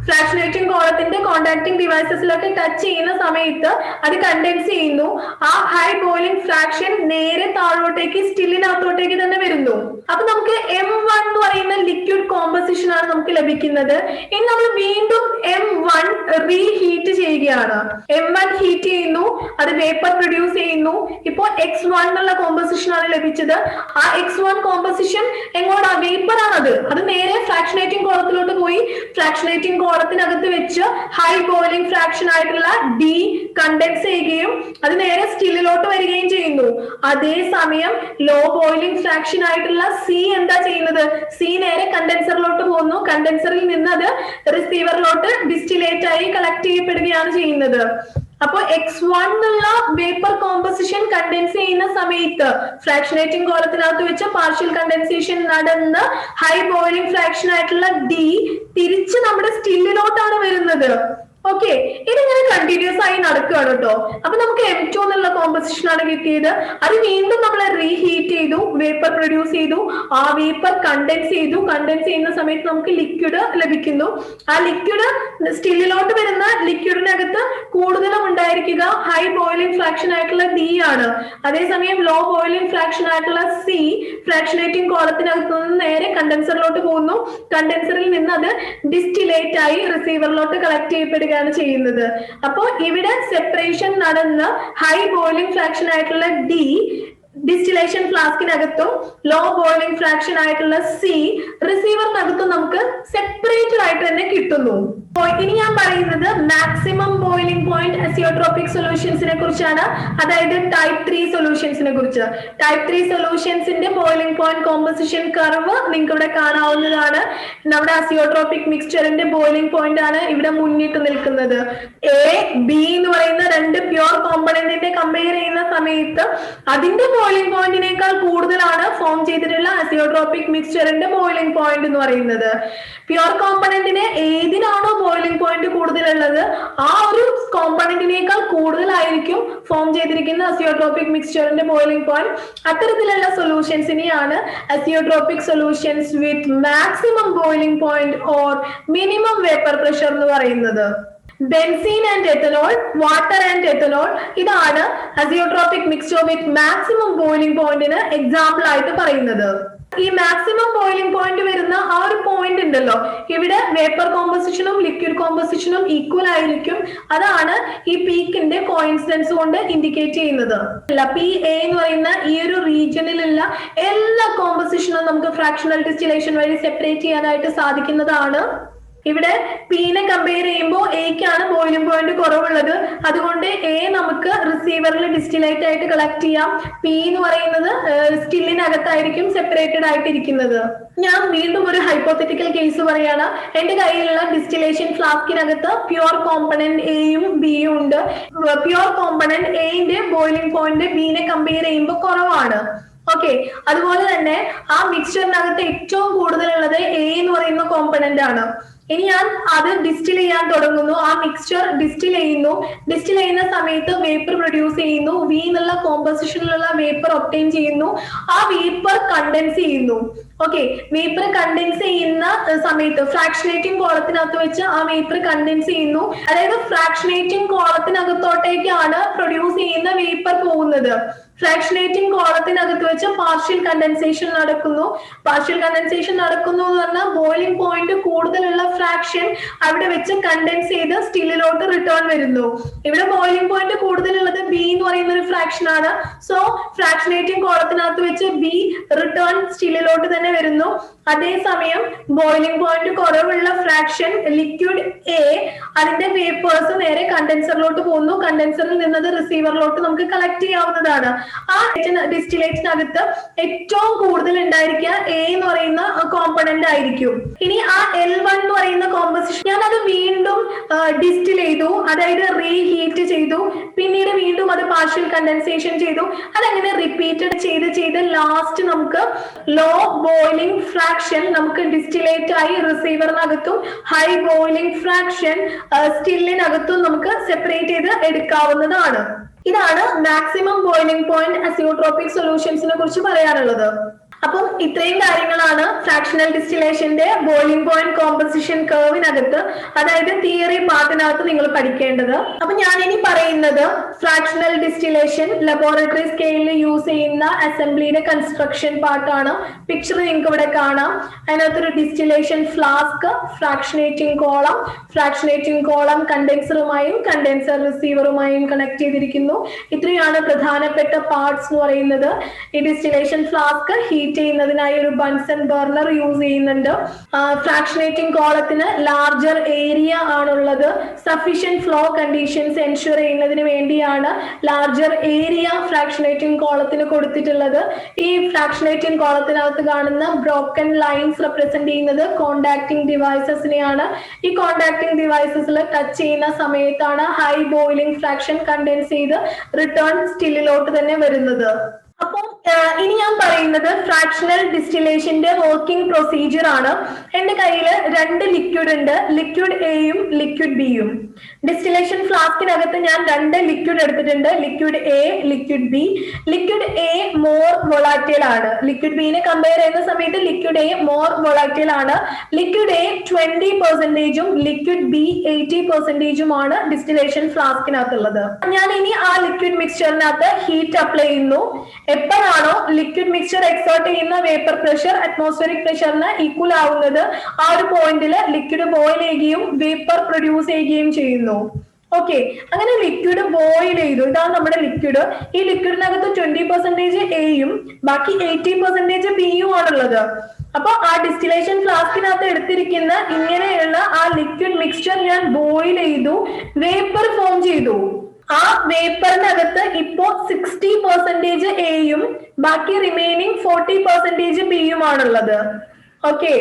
Speaker 1: ഫ്രാക്ഷനേറ്റിംഗ് കോളത്തിന്റെ കോണ്ടാക്ടിംഗ് ഡിവൈസസിലൊക്കെ ടച്ച് ചെയ്യുന്ന സമയത്ത് അത് കണ്ടൻസ് ചെയ്യുന്നു. ആ ഹൈ ബോയിലിംഗ് ഫ്രാക്ഷൻ നേരെ താഴോട്ടേക്ക് സ്റ്റില്ലിനകത്തോട്ടേക്ക് തന്നെ വരുന്നു. അപ്പൊ നമുക്ക് M1 എന്ന് പറയുന്ന ലിക്വിഡ് കോമ്പോസിഷൻ ആണ് നമുക്ക് ലഭിക്കുന്നത്. ഇനി നമ്മൾ വീണ്ടും M1 റീഹീറ്റ് ചെയ്യുകയാണ്. M1 ഹീറ്റ് ചെയ്യുന്നു, അത് വേപ്പർ പ്രൊഡ്യൂസ് ചെയ്യുന്നു. ഇപ്പോൾ X1 എന്നുള്ള കോമ്പോസിഷൻ ആണ് ലഭിച്ചത്. ആ X1 കോമ്പോസിഷൻ എങ്ങോട്ടാ? വേപ്പർ ആണത്. അത് നേരെ ഫ്രാക്ഷനേറ്റിംഗ് കോളത്തിലോട്ട് പോയി. ഫ്രാക്ഷനേറ്റിംഗ് കോളത്തിനകത്ത് വെച്ച് ഹൈ ബോയിലിംഗ് ഫ്രാക്ഷൻ ആയിട്ടുള്ള D കണ്ടൻസ് ചെയ്യുകയും അത് നേരെ സ്റ്റില്ലിലോട്ട് വരികയും ചെയ്യുന്നു. അതേസമയം ലോ ബോയിലിംഗ് ഫ്രാക്ഷൻ ആയിട്ടുള്ള C എന്താ ചെയ്യുന്നത്? C നേരെ കണ്ടൻസറിലോട്ട് പോകുന്നു. കണ്ടൻസറിൽ നിന്ന് അത് റിസീവറിലോട്ട് ഡിസ്റ്റിലേറ്റ് ആയി കളക്ട് ചെയ്യപ്പെടുകയാണ് ചെയ്യുന്നത്. അപ്പൊ X1 എന്നുള്ള വേപ്പർ കോമ്പോസിഷൻ കണ്ടൻസ് ചെയ്യുന്ന സമയത്ത് ഫ്രാക്ഷനേറ്റിംഗ് കോളത്തിനകത്ത് വെച്ച് പാർഷ്യൽ കണ്ടൻസേഷൻ നടന്ന് ഹൈ ബോയിലിംഗ് ഫ്രാക്ഷൻ ആയിട്ടുള്ള D തിരിച്ച് നമ്മുടെ സ്റ്റില്ലിലോട്ടാണ് വരുന്നത്. ഓക്കെ, ഇതിങ്ങനെ കണ്ടിന്യൂസ് ആയി നടക്കുകയാണ് കേട്ടോ. അപ്പൊ നമുക്ക് M2 എന്നുള്ള കോമ്പോസിഷൻ ആണ് കിട്ടിയത്. അത് വീണ്ടും നമ്മൾ റീഹീറ്റ് ചെയ്തു, വേപ്പർ പ്രൊഡ്യൂസ് ചെയ്തു. ആ വേപ്പർ കണ്ടൻസ് ചെയ്തു. കണ്ടൻസ് ചെയ്യുന്ന സമയത്ത് നമുക്ക് ലിക്വിഡ് ലഭിക്കുന്നു. ആ ലിക്വിഡ് സ്റ്റില്ലിലോട്ട് വരുന്ന ലിക്വിഡിനകത്ത് കൂടുതലും ഉണ്ടായിരിക്കുക ഹൈ ബോയിലിംഗ് ഫ്രാക്ഷൻ ആയിട്ടുള്ള D ആണ്. അതേസമയം ലോ ബോയിലിംഗ് ഫ്രാക്ഷൻ ആയിട്ടുള്ള C ഫ്രാക്ഷനേറ്റിംഗ് കോളത്തിനകത്ത് നിന്ന് നേരെ കണ്ടൻസറിലോട്ട് പോകുന്നു. കണ്ടൻസറിൽ നിന്ന് അത് ഡിസ്റ്റിലേറ്റ് ആയി റിസീവറിലോട്ട് കളക്ട് ചെയ്യപ്പെടുക ചെയ്യുന്നത്. അപ്പോൾ ഇവിടെ സെപ്പറേഷൻ നടന്ന് ഹൈ ബോയിലിംഗ് ഫ്രാക്ഷൻ ആയിട്ടുള്ള D ഡിസ്റ്റിലേഷൻ ഫ്ലാസ്കിനകത്തും ലോ ബോയിലിംഗ് ഫ്രാക്ഷൻ ആയിട്ടുള്ള C റിസീവറിനകത്തും നമുക്ക് സെപ്പറേറ്റഡ് ആയിട്ട് തന്നെ കിട്ടുന്നു. ഇനി ഞാൻ പറയുന്നത് മാക്സിമം ബോയിലിംഗ് പോയിന്റ് അസിയോട്രോപിക് സൊല്യൂഷൻസിനെ കുറിച്ചാണ്, അതായത് ടൈപ്പ് 3 സൊല്യൂഷൻസിനെ കുറിച്ച്. ടൈപ്പ് 3 സൊല്യൂഷൻസിന്റെ ബോയിലിംഗ് പോയിന്റ് കോമ്പോസിഷൻ കർവ് നിങ്ങൾക്ക് ഇവിടെ കാണാവുന്നതാണ്. നമ്മുടെ അസിയോട്രോപിക് മിക്സ്ചറിന്റെ ബോയിലിംഗ് പോയിന്റ് ആണ് ഇവിടെ മുന്നിട്ട് നിൽക്കുന്നത്. A, B എന്ന് പറയുന്ന രണ്ട് പ്യുവർ കോമ്പണന്റിനെ കമ്പയർ ചെയ്യുന്ന സമയത്ത് അതിന്റെ ബോയിലിംഗ് പോയിന്റിനേക്കാൾ കൂടുതലാണ് ഫോം ചെയ്തിട്ടുള്ള അസിയോട്രോപിക് മിക്സ്ചറിന്റെ ബോയിലിംഗ് പോയിന്റ് എന്ന് പറയുന്നത്. പ്യുവർ കോമ്പണന്റിന് ഏതിനാണോ ബോയിലിംഗ് പോയിന്റ് കൂടുതലുള്ളത് ആ ഒരു കോമ്പണന്റിനേക്കാൾ കൂടുതലായിരിക്കും ഫോം ചെയ്തിരിക്കുന്ന അസിയോട്രോപിക് മിക്സ്ചറിന്റെ ബോയിലിംഗ് പോയിന്റ്. അത്തരത്തിലുള്ള സൊല്യൂഷൻസിനെയാണ് azeotropic solutions with maximum boiling point or minimum vapour pressure എന്ന് പറയുന്നത്. Benzene and ethanol, water and ethanol, ഇതാണ് azeotropic mixture with maximum boiling പോയിന്റിന് എക്സാമ്പിൾ ആയിട്ട് പറയുന്നത്. ഈ മാക്സിമം ബോയിലിംഗ് പോയിന്റ് വരുന്ന ആ ഒരു പോയിന്റ് ഉണ്ടല്ലോ, ഇവിടെ വേപ്പർ കോമ്പോസിഷനും ലിക്വിഡ് കോമ്പോസിഷനും ഈക്വൽ ആയിരിക്കും. അതാണ് ഈ പീക്കിന്റെ കോയിൻസിഡൻസ് കൊണ്ട് ഇൻഡിക്കേറ്റ് ചെയ്യുന്നത്. പി എ എന്ന് പറയുന്ന ഈ ഒരു റീജിയനിലുള്ള എല്ലാ കോമ്പോസിഷനും നമുക്ക് ഫ്രാക്ഷണൽ ഡിസ്റ്റിലേഷൻ വഴി സെപ്പറേറ്റ് ചെയ്യാനായിട്ട് സാധിക്കുന്നതാണ്. ഇവിടെ പീനെ കമ്പയർ ചെയ്യുമ്പോൾ എക്കാണ് ബോയിലിംഗ് പോയിന്റ് കുറവുള്ളത്. അതുകൊണ്ട് എ നമുക്ക് റിസീവറിൽ ഡിസ്റ്റിലേറ്റ് ആയിട്ട് കളക്ട് ചെയ്യാം. പി എന്ന് പറയുന്നത് സ്റ്റില്ലിനകത്തായിരിക്കും സെപ്പറേറ്റഡ് ആയിട്ടിരിക്കുന്നത്. ഞാൻ വീണ്ടും ഒരു ഹൈപ്പോത്തറ്റിക്കൽ കേസ് പറയാണ്. എന്റെ കയ്യിലുള്ള ഡിസ്റ്റിലേഷൻ ഫ്ലാസ്കിനകത്ത് പ്യുവർ കോമ്പണന്റ് എയും ബിയും ഉണ്ട്. പ്യുവർ കോമ്പണന്റ് എന്റെ ബോയിലിംഗ് പോയിന്റ് ബിനെ കമ്പയർ ചെയ്യുമ്പോൾ കുറവാണ്. ഓക്കെ, അതുപോലെ തന്നെ ആ മിക്സ്ചറിനകത്ത് ഏറ്റവും കൂടുതലുള്ളത് എ എന്ന് പറയുന്ന കോമ്പണന്റ് ആണ്. ഇനി ഞാൻ അത് ഡിസ്റ്റിൽ ചെയ്യാൻ തുടങ്ങുന്നു. ആ മിക്സ്ചർ ഡിസ്റ്റിൽ ചെയ്യുന്നു. ഡിസ്റ്റിൽ ചെയ്യുന്ന സമയത്ത് വേപ്പർ പ്രൊഡ്യൂസ് ചെയ്യുന്നു. വി എന്നുള്ള കോമ്പോസിഷനിലുള്ള വേപ്പർ ഒബ്റ്റെയിൻ ചെയ്യുന്നു. ആ വേപ്പർ കണ്ടൻസ് ചെയ്യുന്നു. ഓക്കെ, വേപ്പർ കണ്ടൻസ് ചെയ്യുന്ന സമയത്ത് ഫ്രാക്ഷനേറ്റിംഗ് കോളത്തിനകത്ത് വെച്ച് ആ വേപ്പർ കണ്ടൻസ് ചെയ്യുന്നു. അതായത് ഫ്രാക്ഷനേറ്റിംഗ് കോളത്തിനകത്തോട്ടേക്കാണ് പ്രൊഡ്യൂസ് ചെയ്യുന്ന വേപ്പർ പോകുന്നത്. ഫ്രാക്ഷനേറ്റിംഗ് കോളത്തിനകത്ത് വെച്ച് പാർഷ്യൽ കണ്ടൻസേഷൻ നടക്കുന്നു. പാർഷ്യൽ കണ്ടൻസേഷൻ നടക്കുന്നു എന്ന് പറഞ്ഞാൽ ബോയിലിംഗ് പോയിന്റ് കൂടുതലുള്ള ഫ്രാക്ഷൻ അവിടെ വെച്ച് കണ്ടൻസ് ചെയ്ത് സ്റ്റില്ലിലോട്ട് റിട്ടേൺ വരുന്നു. ഇവിടെ ബോയിലിംഗ് പോയിന്റ് കൂടുതലുള്ളത് ബി എന്ന് പറയുന്ന ഒരു ഫ്രാക്ഷൻ ആണ്. സോ ഫ്രാക്ഷനേറ്റിംഗ് കോളത്തിനകത്ത് വെച്ച് ബി റിട്ടേൺ സ്റ്റില്ലിലോട്ട് തന്നെ വരുന്നു. അതേസമയം ബോയിലിംഗ് പോയിന്റ് കുറവുള്ള ഫ്രാക്ഷൻ ലിക്വിഡ് എ, അതിന്റെ വേപ്പേഴ്സ് നേരെ കണ്ടൻസറിലോട്ട് പോകുന്നു. കണ്ടൻസറിൽ നിന്നത് റിസീവറിലോട്ട് നമുക്ക് കളക്ട് ചെയ്യാവുന്നതാണ്. ആ ഡിസ്റ്റിലേറ്റിനകത്ത് ഏറ്റവും കൂടുതൽ ഉണ്ടായിരിക്കുക എ എന്ന് പറയുന്ന കോമ്പണന്റ് ആയിരിക്കും. ഇനി ആ L1 എന്ന് പറയുന്ന കോമ്പോസിഷൻ ഞാൻ അത് വീണ്ടും ഡിസ്റ്റിൽ ചെയ്തു, അതായത് റീഹീറ്റ് ചെയ്തു. പിന്നീട് വീണ്ടും അത് പാർഷ്യൽ കണ്ടൻസേഷൻ ചെയ്തു. അതങ്ങനെ റിപ്പീറ്റഡ് ചെയ്ത് ലാസ്റ്റ് നമുക്ക് ലോ ബോയിലിംഗ് ഫ്രാക്ഷൻ നമുക്ക് ഡിസ്റ്റിലേറ്റ് ആയി റിസീവറിനകത്തും ഹൈ ബോയിലിംഗ് ഫ്രാക്ഷൻ സ്റ്റില്ലിനകത്തും നമുക്ക് സെപ്പറേറ്റ് ചെയ്ത് എടുക്കാവുന്നതാണ്. ഇതാണ് മാക്സിമം ബോയിലിംഗ് പോയിന്റ് അസിയോട്രോപിക് സൊല്യൂഷൻസിനെ കുറിച്ച് പറയാനുള്ളത്. അപ്പം ഇത്രയും കാര്യങ്ങളാണ് ഫ്രാക്ഷണൽ ഡിസ്റ്റിലേഷന്റെ ബോയിലിംഗ് പോയിന്റ് കോമ്പോസിഷൻ കർവിനകത്ത്, അതായത് തിയറി പാർട്ടിനകത്ത് നിങ്ങൾ പഠിക്കേണ്ടത്. അപ്പൊ ഞാൻ ഇനി പറയുന്നത് ഫ്രാക്ഷണൽ ഡിസ്റ്റിലേഷൻ ലബോറട്ടറി സ്കെയിലിൽ യൂസ് ചെയ്യുന്ന അസംബ്ലിയുടെ കൺസ്ട്രക്ഷൻ പാർട്ടാണ്. പിക്ചർ നിങ്ങൾക്ക് ഇവിടെ കാണാം. അതിനകത്തൊരു ഡിസ്റ്റിലേഷൻ ഫ്ലാസ്ക്, ഫ്രാക്ഷനേറ്റിംഗ് കോളം കണ്ടൻസറുമായും കണ്ടൻസർ റിസീവറുമായും കണക്ട് ചെയ്തിരിക്കുന്നു. ഇത്രയാണ് പ്രധാനപ്പെട്ട പാർട്സ് എന്ന് പറയുന്നത്. ഈ ഡിസ്റ്റിലേഷൻ ഫ്ലാസ്ക് ഹീറ്റ് ചെയ്യുന്നതിനായി ഒരു ബൺസൺ ബർണർ യൂസ് ചെയ്യുന്നുണ്ട്. ഫ്രാക്ഷനേറ്റിംഗ് കോളത്തിന് ലാർജർ ഏരിയ ആണുള്ളത്. സഫീഷ്യന്റ് ഫ്ലോ കണ്ടീഷൻസ് എൻഷുർ ചെയ്യുന്നതിന് വേണ്ടിയാണ് ലാർജർ ഏരിയ ഫ്രാക്ഷനേറ്റിംഗ് കോളത്തിന് കൊടുത്തിട്ടുള്ളത്. ഈ ഫ്രാക്ഷനേറ്റിംഗ് കോളത്തിനകത്ത് കാണുന്ന ബ്രോക്കൺ ലൈൻസ് റെപ്രസെന്റ് ചെയ്യുന്നത് കോണ്ടാക്ടിംഗ് ഡിവൈസസിനെയാണ്. ഈ കോണ്ടാക്ടിംഗ് ഡിവൈസസിൽ ടച്ച് ചെയ്യുന്ന സമയത്താണ് ഹൈ ബോയിലിംഗ് ഫ്രാക്ഷൻ കണ്ടൻസ് ചെയ്ത് റിട്ടേൺ സ്റ്റില്ലിലോട്ട് തന്നെ വരുന്നത്. അപ്പം ഇനി ഞാൻ പറയുന്നത് ഫ്രാക്ഷണൽ ഡിസ്റ്റിലേഷന്റെ വർക്കിംഗ് പ്രൊസീജിയർ ആണ്. എന്റെ കയ്യിൽ രണ്ട് ലിക്വിഡ് ഉണ്ട്, ലിക്വിഡ് എയും ലിക്വിഡ് ബിയും. ഡിസ്റ്റിലേഷൻ ഫ്ലാസ്കിനകത്ത് ഞാൻ രണ്ട് ലിക്വിഡ് എടുത്തിട്ടുണ്ട്, liquid A, liquid B. Liquid A more volatile ആണ്. ലിക്വിഡ് ബിനെ കമ്പയർ ചെയ്യുന്ന സമയത്ത് ലിക്വിഡ് എ മോർ വൊളാറ്റൈൽ ആണ്. ലിക്വിഡ് എ 20%, ലിക്വിഡ് ബി 80%ആണ് ഡിസ്റ്റിലേഷൻ ഫ്ലാസ്കിനകത്തുള്ളത്. ഞാൻ ഇനി ആ ലിക്വിഡ് മിക്സ്ചറിനകത്ത് ഹീറ്റ് അപ്ലൈ ചെയ്യുന്നു. എപ്പോഴാണോ ലിക്വിഡ് മിക്സ്ചർ എക്സേർട്ട് ചെയ്യുന്ന വേപ്പർ പ്രഷർ അറ്റ്മോസ്ഫിയറിക് പ്രഷറിന് ഈക്വൽ ആവുന്നത്, ആ ഒരു പോയിന്റിൽ ലിക്വിഡ് ബോയിൽ ചെയ്യുകയും വേപ്പർ പ്രൊഡ്യൂസ് ചെയ്യുകയും ചെയ്യുന്നു. ഓക്കെ, അങ്ങനെ ലിക്വിഡ് ബോയിൽ ചെയ്തു. ഇതാണ് നമ്മുടെ ലിക്വിഡ്. ഈ ലിക്വിഡിനകത്ത് 20% എയും ബാക്കി 80% ബിയും ആണുള്ളത്. അപ്പൊ ആ ഡിസ്റ്റിലേഷൻ ഫ്ലാസ്കിനകത്ത് എടുത്തിരിക്കുന്ന ഇങ്ങനെയുള്ള ആ ലിക്വിഡ് മിക്സ്ചർ ഞാൻ ബോയിൽ ചെയ്തു, വേപ്പർ ഫോം ചെയ്തു. ആ വേപ്പറിനകത്ത് ഇപ്പോ 60% എയും ബാക്കി റിമൈനിങ് 40% ബിയുമാണുള്ളത്. ഓക്കെ,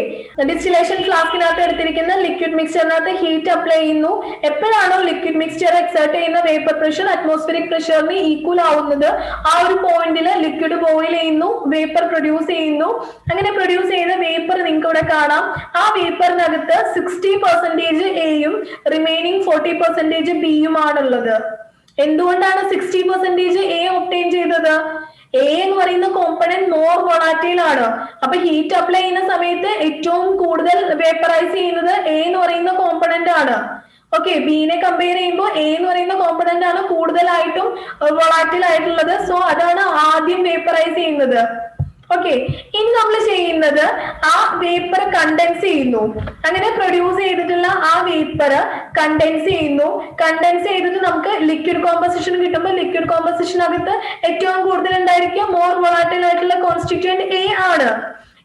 Speaker 1: ഡിസ്റ്റിലേഷൻ ഫ്ലാസ്കിനകത്ത് എടുത്തിരിക്കുന്ന ലിക്വിഡ് മിക്സ്ചറിനകത്ത് ഹീറ്റ് അപ്ലൈ ചെയ്യുന്നു. എപ്പോഴാണോ ലിക്വിഡ് മിക്സ്ചർ എക്സേർട്ട് ചെയ്യുന്ന വേപ്പർ പ്രഷർ അറ്റ്മോസ്ഫിയറിക് പ്രഷറിന് ഈക്വൽ ആവുന്നത്, ആ ഒരു പോയിന്റിൽ ലിക്വിഡ് ബോയിൽ ചെയ്യുന്നു, വേപ്പർ പ്രൊഡ്യൂസ് ചെയ്യുന്നു. അങ്ങനെ പ്രൊഡ്യൂസ് ചെയ്ത വേപ്പർ നിങ്ങൾക്ക് ഇവിടെ കാണാം. ആ വേപ്പറിനകത്ത് 60% എയും റിമൈനിങ് 40% ബിയുമാണുള്ളത്. എന്തുകൊണ്ടാണ് 60% എ ഒബ്റ്റെയിൻ ചെയ്തത്? എ എന്ന് പറയുന്ന കോമ്പണന്റ് മോർ വൊളാറ്റൈൽ ആണ്. അപ്പൊ ഹീറ്റ് അപ്ലൈ ചെയ്യുന്ന സമയത്ത് ഏറ്റവും കൂടുതൽ വേപ്പറൈസ് ചെയ്യുന്നത് എ എന്ന് പറയുന്ന കോമ്പണന്റ് ആണ്. ഓക്കെ, ബിനെ കമ്പയർ ചെയ്യുമ്പോൾ എ എന്ന് പറയുന്ന കോമ്പണന്റ് ആണ് കൂടുതലായിട്ടും വൊളാറ്റിൽ ആയിട്ടുള്ളത്. സോ അതാണ് ആദ്യം വേപ്പറൈസ് ചെയ്യുന്നത്. ഓക്കെ, ഇനി നമ്മൾ ചെയ്യുന്നത് ആ വേപ്പർ കണ്ടൻസ് ചെയ്യുന്നു. അങ്ങനെ പ്രൊഡ്യൂസ് ചെയ്തിട്ടുള്ള ആ വേപ്പർ കണ്ടൻസ് ചെയ്യുന്നു. കണ്ടൻസ് ചെയ്തിട്ട് നമുക്ക് ലിക്വിഡ് കോമ്പസിഷൻ കിട്ടുമ്പോൾ ലിക്വിഡ് കോമ്പസിഷനകത്ത് ഏറ്റവും കൂടുതൽ ഉണ്ടായിരിക്കും മോർ വൊളാറ്റൈൽ ആയിട്ടുള്ള കോൺസ്റ്റിറ്റ്യൂന്റ് എ ആണ്.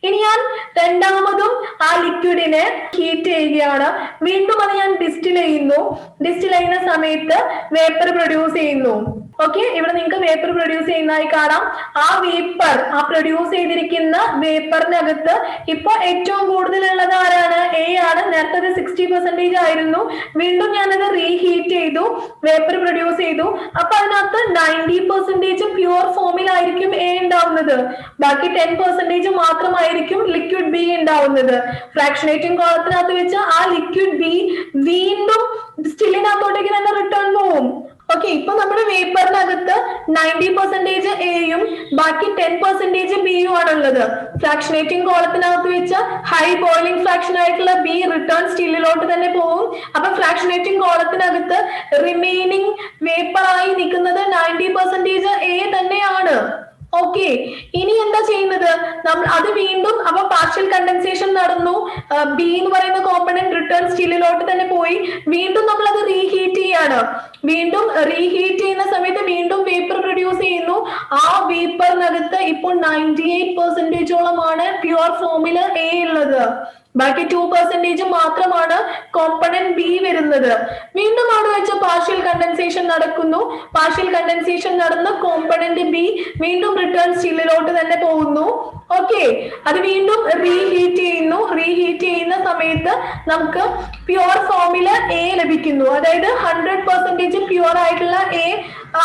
Speaker 1: ഇനി ഞാൻ രണ്ടാമതും ആ ലിക്വിഡിനെ ഹീറ്റ് ചെയ്യുകയാണ്. വീണ്ടും അത് ഞാൻ ഡിസ്റ്റിൽ ചെയ്യുന്നു. ഡിസ്റ്റിൽ ചെയ്യുന്ന സമയത്ത് വേപ്പർ പ്രൊഡ്യൂസ് ചെയ്യുന്നു. ഓക്കെ, ഇവിടെ നിങ്ങൾക്ക് വേപ്പർ പ്രൊഡ്യൂസ് ചെയ്യുന്നതായി കാണാം. ആ വേപ്പർ, ആ പ്രൊഡ്യൂസ് ചെയ്തിരിക്കുന്ന വേപ്പറിനകത്ത് ഇപ്പൊ ഏറ്റവും കൂടുതൽ ഉള്ളത് ആരാണ്? എ ആണ്. നേരത്തെ അത് 60% ആയിരുന്നു. വീണ്ടും ഞാനത് റീഹീറ്റ് ചെയ്തു, വേപ്പർ പ്രൊഡ്യൂസ് ചെയ്തു. അപ്പൊ അതിനകത്ത് 90% പ്യുവർ ഫോമിലായിരിക്കും എ ഉണ്ടാവുന്നത്. ബാക്കി 10% മാത്രമായിരിക്കും ലിക്വിഡ് ബി ഉണ്ടാവുന്നത്. ഫ്രാക്ഷനേറ്റിംഗ് കോളത്തിനകത്ത് വെച്ച് ആ ലിക്വിഡ് ബി വീണ്ടും സ്റ്റില്ലിനകത്തോട്ടേക്ക് തന്നെ റിട്ടേൺ പോവും. ഓക്കെ, ഇപ്പൊ നമ്മുടെ വേപ്പറിനകത്ത് 90% എയും ബാക്കി 10% ബിയും ആണുള്ളത്. ഫ്രാക്ഷനേറ്റിംഗ് കോളത്തിനകത്ത് വെച്ച് ഹൈ ബോയിലിംഗ് ഫ്രാക്ഷൻ ആയിട്ടുള്ള ബി റിട്ടേൺ സ്റ്റില്ലിലോട്ട് തന്നെ പോകും. അപ്പൊ ഫ്രാക്ഷനേറ്റിംഗ് കോളത്തിനകത്ത് റിമൈനിങ് വേപ്പറായി നിൽക്കുന്നത് 90% എ തന്നെയാണ്. ഓക്കെ, ഇനി എന്താ ചെയ്യുന്നത്? നമ്മൾ അത് വീണ്ടും അപ്പൊ പാർഷ്യൽ കണ്ടൻസേഷൻ നടന്നു. ബി എന്ന് പറയുന്ന കോമ്പണന്റ് റിട്ടേൺ സ്റ്റില്ലിലോട്ട് തന്നെ പോയി. വീണ്ടും നമ്മൾ അത് റീഹീറ്റ് ചെയ്യാണ്. വീണ്ടും റീഹീറ്റ് ചെയ്യുന്ന സമയത്ത് വീണ്ടും വേപ്പർ പ്രൊഡ്യൂസ് ചെയ്യുന്നു. ആ വേപ്പറിനകത്ത് ഇപ്പോൾ 98%ഓളമാണ് പ്യുവർ ഫോമിൽ എ ഉള്ളത്. ബാക്കി 2% മാത്രമാണ് കോമ്പണന്റ് ബി വരുന്നത്. വീണ്ടും അവിടെ വെച്ച് പാർഷ്യൽ കണ്ടൻസേഷൻ നടക്കുന്നു. പാർഷ്യൽ കണ്ടൻസേഷൻ നടന്ന് കോമ്പണന്റ് ബി വീണ്ടും റിട്ടേൺ സ്റ്റില്ലിലോട്ട് തന്നെ പോകുന്നു. ഓക്കെ, അത് വീണ്ടും റീഹീറ്റ് ചെയ്യുന്നു. റീഹീറ്റ് ചെയ്യുന്ന സമയത്ത് നമുക്ക് പ്യുവർ ഫോമില് എ ലഭിക്കുന്നു. അതായത് 100% പ്യുവർ ആയിട്ടുള്ള എ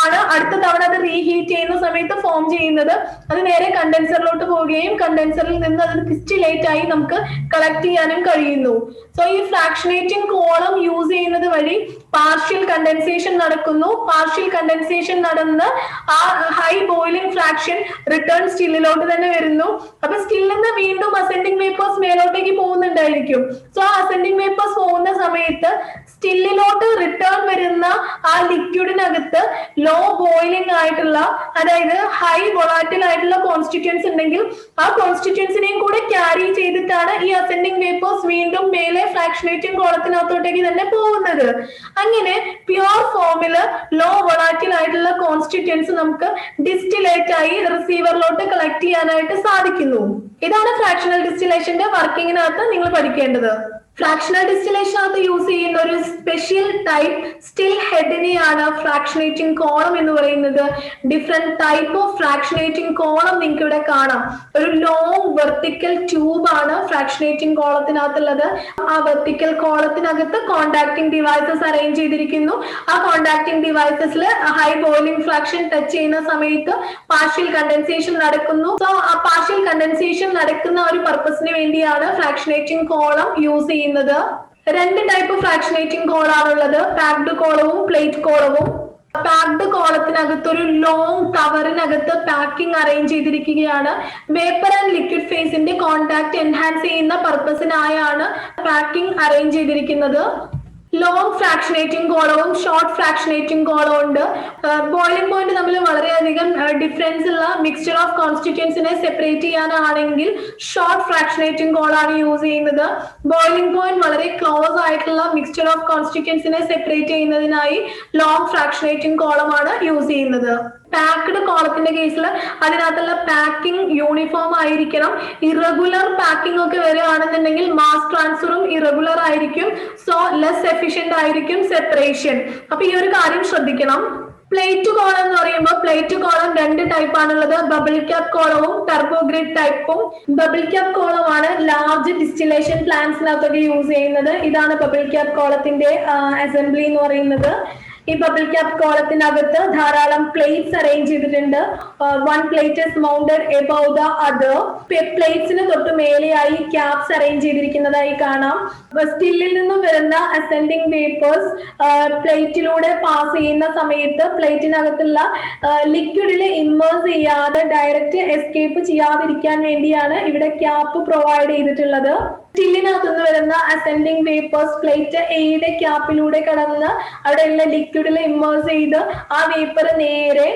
Speaker 1: ആണ് അടുത്ത തവണ അത് റീഹീറ്റ് ചെയ്യുന്ന സമയത്ത് ഫോം ചെയ്യുന്നത്. അത് നേരെ കണ്ടൻസറിലോട്ട് പോവുകയും കണ്ടൻസറിൽ നിന്ന് അത് ക്രിസ്റ്റലേറ്റ് ആയി നമുക്ക് കളക്ട് ചെയ്യാനും കഴിയുന്നു. സോ ഈ ഫ്രാക്ഷനേറ്റിംഗ് കോളം യൂസ് ചെയ്യുന്നത് വഴി പാർഷ്യൽ കണ്ടൻസേഷൻ നടക്കുന്നു. പാർഷ്യൽ കണ്ടൻസേഷൻ നടന്ന് ആ ഹൈ ബോയിലിംഗ് ഫ്രാക്ഷൻ റിട്ടേൺ സ്റ്റില്ലിലോട്ട് തന്നെ വരുന്നു. അപ്പൊ സ്റ്റില്ലിൽ നിന്ന് വീണ്ടും അസെൻഡിങ് വേപ്പേഴ്സ് മേലോട്ടേക്ക് പോകുന്നുണ്ടായിരിക്കും. സോ ആ അസെൻഡിങ് വേപ്പേഴ്സ് പോകുന്ന സമയത്ത് സ്റ്റില്ലിലോട്ട് റിട്ടേൺ വരുന്ന ആ ലിക്വിഡിനകത്ത് ലോ ബോയിലിംഗ് ആയിട്ടുള്ള, അതായത് ഹൈ വൊളാറ്റിൽ ആയിട്ടുള്ള കോൺസ്റ്റിറ്റ്യൂൻസ് ഉണ്ടെങ്കിൽ ആ കോൺസ്റ്റിറ്റ്യൂൻസിനെയും കൂടെ ക്യാരി ചെയ്തിട്ടാണ് ഈ അസെൻഡിങ് വേപ്പേഴ്സ് വീണ്ടും മേലെ ഫ്രാക്ഷനേറ്റിംഗ് കോളത്തിനകത്തോട്ടേക്ക് തന്നെ പോകുന്നത്. അങ്ങനെ പ്യുവർ ഫോമില് ലോ വൊളാറ്റിൽ ആയിട്ടുള്ള കോൺസ്റ്റിറ്റ്യൂൻസ് നമുക്ക് ഡിസ്റ്റിലേറ്റ് ആയി റിസീവറിലോട്ട് കളക്ട് ചെയ്യാനായിട്ട് സാധിക്കുന്നു. ഇതാണ് ഫ്രാക്ഷണൽ ഡിസ്റ്റിലേഷന്റെ വർക്കിങ്ങിനകത്ത് നിങ്ങൾ പഠിക്കേണ്ടത്. ഫ്രാക്ഷണൽ ഡിസ്റ്റിലേഷനകത്ത് യൂസ് ചെയ്യുന്ന ഒരു സ്പെഷ്യൽ ടൈപ്പ് സ്റ്റിൽ ഹെഡിനെയാണ് ഫ്രാക്ഷനേറ്റിംഗ് കോളം എന്ന് പറയുന്നത്. Different type of fractionating column നിങ്ങൾക്ക് ഇവിടെ കാണാം. ഒരു ലോങ് വെർട്ടിക്കൽ ട്യൂബ് ആണ് ഫ്രാക്ഷനേറ്റിംഗ് കോളത്തിനകത്തുള്ളത്. ആ വെർട്ടിക്കൽ കോളത്തിനകത്ത് കോണ്ടാക്ടിംഗ് ഡിവൈസസ് അറേഞ്ച് ചെയ്തിരിക്കുന്നു. ആ കോണ്ടാക്ടിംഗ് ഡിവൈസസിൽ ഹൈ ബോയിലിംഗ് ഫ്രാക്ഷൻ ടച്ച് ചെയ്യുന്ന സമയത്ത് പാർഷ്യൽ കണ്ടൻസേഷൻ നടക്കുന്നു. സോ ആ പാർഷ്യൽ കണ്ടൻസേഷൻ നടക്കുന്ന ഒരു പർപ്പസിന് വേണ്ടിയാണ് ഫ്രാക്ഷനേറ്റിംഗ് കോളം യൂസ് ചെയ്യുന്നത്. രണ്ട് ടൈപ്പ് ഫ്രാക്ഷനേറ്റിംഗ് കോളാണുള്ളത്, പാക്ഡ് കോളവും പ്ലേറ്റ് കോളവും. പാക്ഡ് കോളത്തിനകത്ത് ഒരു ലോങ് കവറിനകത്ത് പാക്കിംഗ് അറേഞ്ച് ചെയ്തിരിക്കുകയാണ്. വേപ്പർ ആൻഡ് ലിക്വിഡ് ഫേസിന്റെ കോണ്ടാക്ട് എൻഹാൻസ് ചെയ്യുന്ന പർപ്പസിനായാണ് പാക്കിംഗ് അറേഞ്ച് ചെയ്തിരിക്കുന്നത്. ലോങ് ഫ്രാക്ഷനേറ്റിംഗ് കോളവും ഷോർട്ട് ഫ്രാക്ഷനേറ്റിംഗ് കോളവും ഉണ്ട്. ബോയിലിംഗ് പോയിന്റ് തമ്മിൽ വളരെയധികം ഡിഫറൻസ് ഉള്ള മിക്സ്ചർ ഓഫ് കോൺസ്റ്റിറ്റ്യൂൻസിനെ സെപ്പറേറ്റ് ചെയ്യാനാണെങ്കിൽ ഷോർട്ട് ഫ്രാക്ഷനേറ്റിംഗ് കോളാണ് യൂസ് ചെയ്യുന്നത്. ബോയിലിംഗ് പോയിന്റ് വളരെ ക്ലോസ് ആയിട്ടുള്ള മിക്സ്ചർ ഓഫ് കോൺസ്റ്റിറ്റ്യൂൻസിനെ സെപ്പറേറ്റ് ചെയ്യുന്നതിനായി ലോങ് ഫ്രാക്ഷനേറ്റിംഗ് കോളമാണ് യൂസ് ചെയ്യുന്നത്. പാക്ഡ് കോളത്തിന്റെ കേസിൽ അതിനകത്തുള്ള പാക്കിംഗ് യൂണിഫോം ആയിരിക്കണം. ഇറഗുലർ പാക്കിംഗ് ഒക്കെ വരികയാണെന്നുണ്ടെങ്കിൽ മാസ് ട്രാൻസ്ഫറും ഇറഗുലർ ആയിരിക്കും. സോ ലെസ് എഫിഷ്യന്റ് ആയിരിക്കും സെപ്പറേഷൻ. അപ്പൊ ഈ ഒരു കാര്യം ശ്രദ്ധിക്കണം. പ്ലേറ്റ് കോളം എന്ന് പറയുമ്പോൾ പ്ലേറ്റ് കോളം രണ്ട് ടൈപ്പ് ആണുള്ളത്, ബബിൾ ക്യാപ് കോളവും ടർബോഗ്രിഡ് ടൈപ്പും. ബബിൾ ക്യാപ് കോളമാണ് ലാർജ് ഡിസ്റ്റിലേഷൻ പ്ലാന്റ്സിനകത്തൊക്കെ യൂസ് ചെയ്യുന്നത്. ഇതാണ് ബബിൾ ക്യാപ് കോളത്തിന്റെ അസംബ്ലി എന്ന് പറയുന്നത്. ഈ ബബിൾ ക്യാപ് കോളത്തിനകത്ത് ധാരാളം പ്ലേറ്റ്സ് അറേഞ്ച് ചെയ്തിട്ടുണ്ട്. One plate is mounted above the other. പ്ലേറ്റ്സിന് തൊട്ട് മേലെയായി ക്യാപ്സ് അറേഞ്ച് ചെയ്തിരിക്കുന്നതായി കാണാം. സ്റ്റില്ലിൽ നിന്നും വരുന്ന അസെൻഡിങ് വേപ്പേഴ്സ് പ്ലേറ്റിലൂടെ പാസ് ചെയ്യുന്ന സമയത്ത് പ്ലേറ്റിനകത്തുള്ള ലിക്വിഡിൽ ഇമ്മേഴ്സ് ചെയ്യാതെ ഡയറക്റ്റ് എസ്കേപ്പ് ചെയ്യാതിരിക്കാൻ വേണ്ടിയാണ് ഇവിടെ ക്യാപ്പ് പ്രൊവൈഡ് ചെയ്തിട്ടുള്ളത്. സ്റ്റില്ലിനകത്തുനിന്ന് വരുന്ന അസെൻഡിങ് വേപ്പേഴ്സ് പ്ലേറ്റ് എയുടെ ക്യാപ്പിലൂടെ കടന്ന് അവിടെയുള്ള ലിക്വിഡിൽ ഇമ്മേഴ്സ് ചെയ്ത് ആ വേപ്പർ നേരെ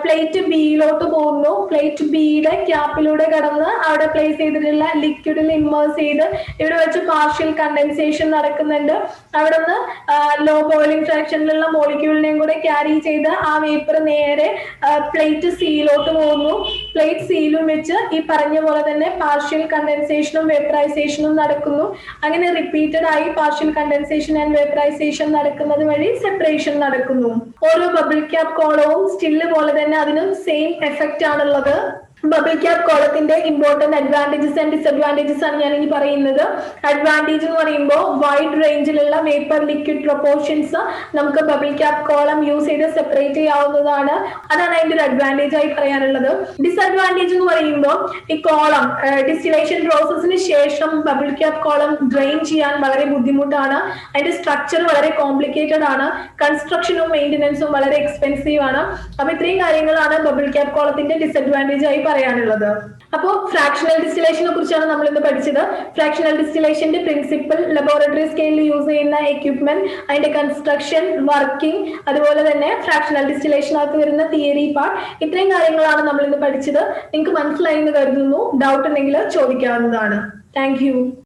Speaker 1: പ്ലേറ്റ് ബിയിലോട്ട് പോകുന്നു. പ്ലേറ്റ് ബിയുടെ ക്യാപ്പിലൂടെ കടന്ന് അവിടെ പ്ലേസ് ചെയ്തിട്ടുള്ള ലിക്വിഡിൽ ഇമ്മേഴ്സ് ചെയ്ത് ഇവിടെ വെച്ച് പാർഷ്യൽ കണ്ടൻസേഷൻ നടക്കുന്നുണ്ട്. അവിടെ നിന്ന് ലോ ബോയിലിംഗ് ഫ്രാക്ഷനിലുള്ള മോളിക്യൂളിനെയും കൂടെ ക്യാരി ചെയ്ത് ആ വേപ്പർ നേരെ പ്ലേറ്റ് സിയിലോട്ട് പോകുന്നു. പ്ലേറ്റ് സിയിലും വെച്ച് ഈ പറഞ്ഞ പോലെ തന്നെ പാർഷ്യൽ കണ്ടൻസേഷനും വേപ്പറൈസേഷനും നടക്കുന്നു. അങ്ങനെ റിപ്പീറ്റഡ് ആയി പാർഷ്യൽ കണ്ടൻസേഷൻ ആൻഡ് വേപ്പറൈസേഷൻ നടക്കുന്നത് വഴി സെപ്പറേഷൻ നടക്കുന്നു. ഓരോ ബബിൾ ക്യാപ് കോളവും സ്റ്റില്ല് പോലെ തന്നെ അതിനും സെയിം എഫക്റ്റ് ആണുള്ളത്. ബബിൾ ക്യാപ് കോളത്തിന്റെ ഇമ്പോർട്ടന്റ് അഡ്വാൻറ്റേജസ് ആൻഡ് ഡിസഡ്വാൻറ്റേജസ് ആണ് ഞാൻ ഇനി പറയുന്നത്. അഡ്വാൻറ്റേജ് എന്ന് പറയുമ്പോൾ വൈഡ് റേഞ്ചിലുള്ള വേപ്പർ ലിക്വിഡ് പ്രൊപ്പോർഷൻസ് നമുക്ക് ബബിൾ ക്യാപ് കോളം യൂസ് ചെയ്ത് സെപ്പറേറ്റ് ചെയ്യാവുന്നതാണ്. അതാണ് അതിന്റെ ഒരു അഡ്വാൻറ്റേജ് ആയി പറയാനുള്ളത്. ഡിസഡ്വാൻറ്റേജ് എന്ന് പറയുമ്പോൾ ഈ കോളം ഡിസ്റ്റിലേഷൻ പ്രോസസ്സിന് ശേഷം ബബിൾ ക്യാപ് കോളം ഡ്രെയിൻ ചെയ്യാൻ വളരെ ബുദ്ധിമുട്ടാണ്. അതിന്റെ സ്ട്രക്ചർ വളരെ കോംപ്ലിക്കേറ്റഡ് ആണ്. കൺസ്ട്രക്ഷനും മെയിൻ്റനൻസും വളരെ എക്സ്പെൻസീവ് ആണ്. അപ്പൊ ഇത്രയും കാര്യങ്ങളാണ് ബബിൾ ക്യാപ് കോളത്തിന്റെ ഡിസഡ്വാൻറ്റേജ് ആയി പറയാനുള്ളത്. അപ്പോൾ ഫ്രാക്ഷണൽ ഡിസ്റ്റിലേഷനെ കുറിച്ചാണ് നമ്മൾ ഇന്ന് പഠിച്ചത്. ഫ്രാക്ഷണൽ ഡിസ്റ്റിലേഷന്റെ പ്രിൻസിപ്പിൾ, ലബോറട്ടറി സ്കെയിലിൽ യൂസ് ചെയ്യുന്ന എക്യുപ്മെന്റ്, അതിന്റെ കൺസ്ട്രക്ഷൻ, വർക്കിംഗ്, അതുപോലെ തന്നെ ഫ്രാക്ഷണൽ ഡിസ്റ്റിലേഷനകത്ത് വരുന്ന തിയറി പാർട്ട്, ഇത്രയും കാര്യങ്ങളാണ് നമ്മൾ ഇന്ന് പഠിച്ചത്. നിങ്ങൾക്ക് മനസ്സിലായി എന്ന് കരുതുന്നു. ഡൗട്ട് ഉണ്ടെങ്കിൽ ചോദിക്കാവുന്നതാണ്. Thank U.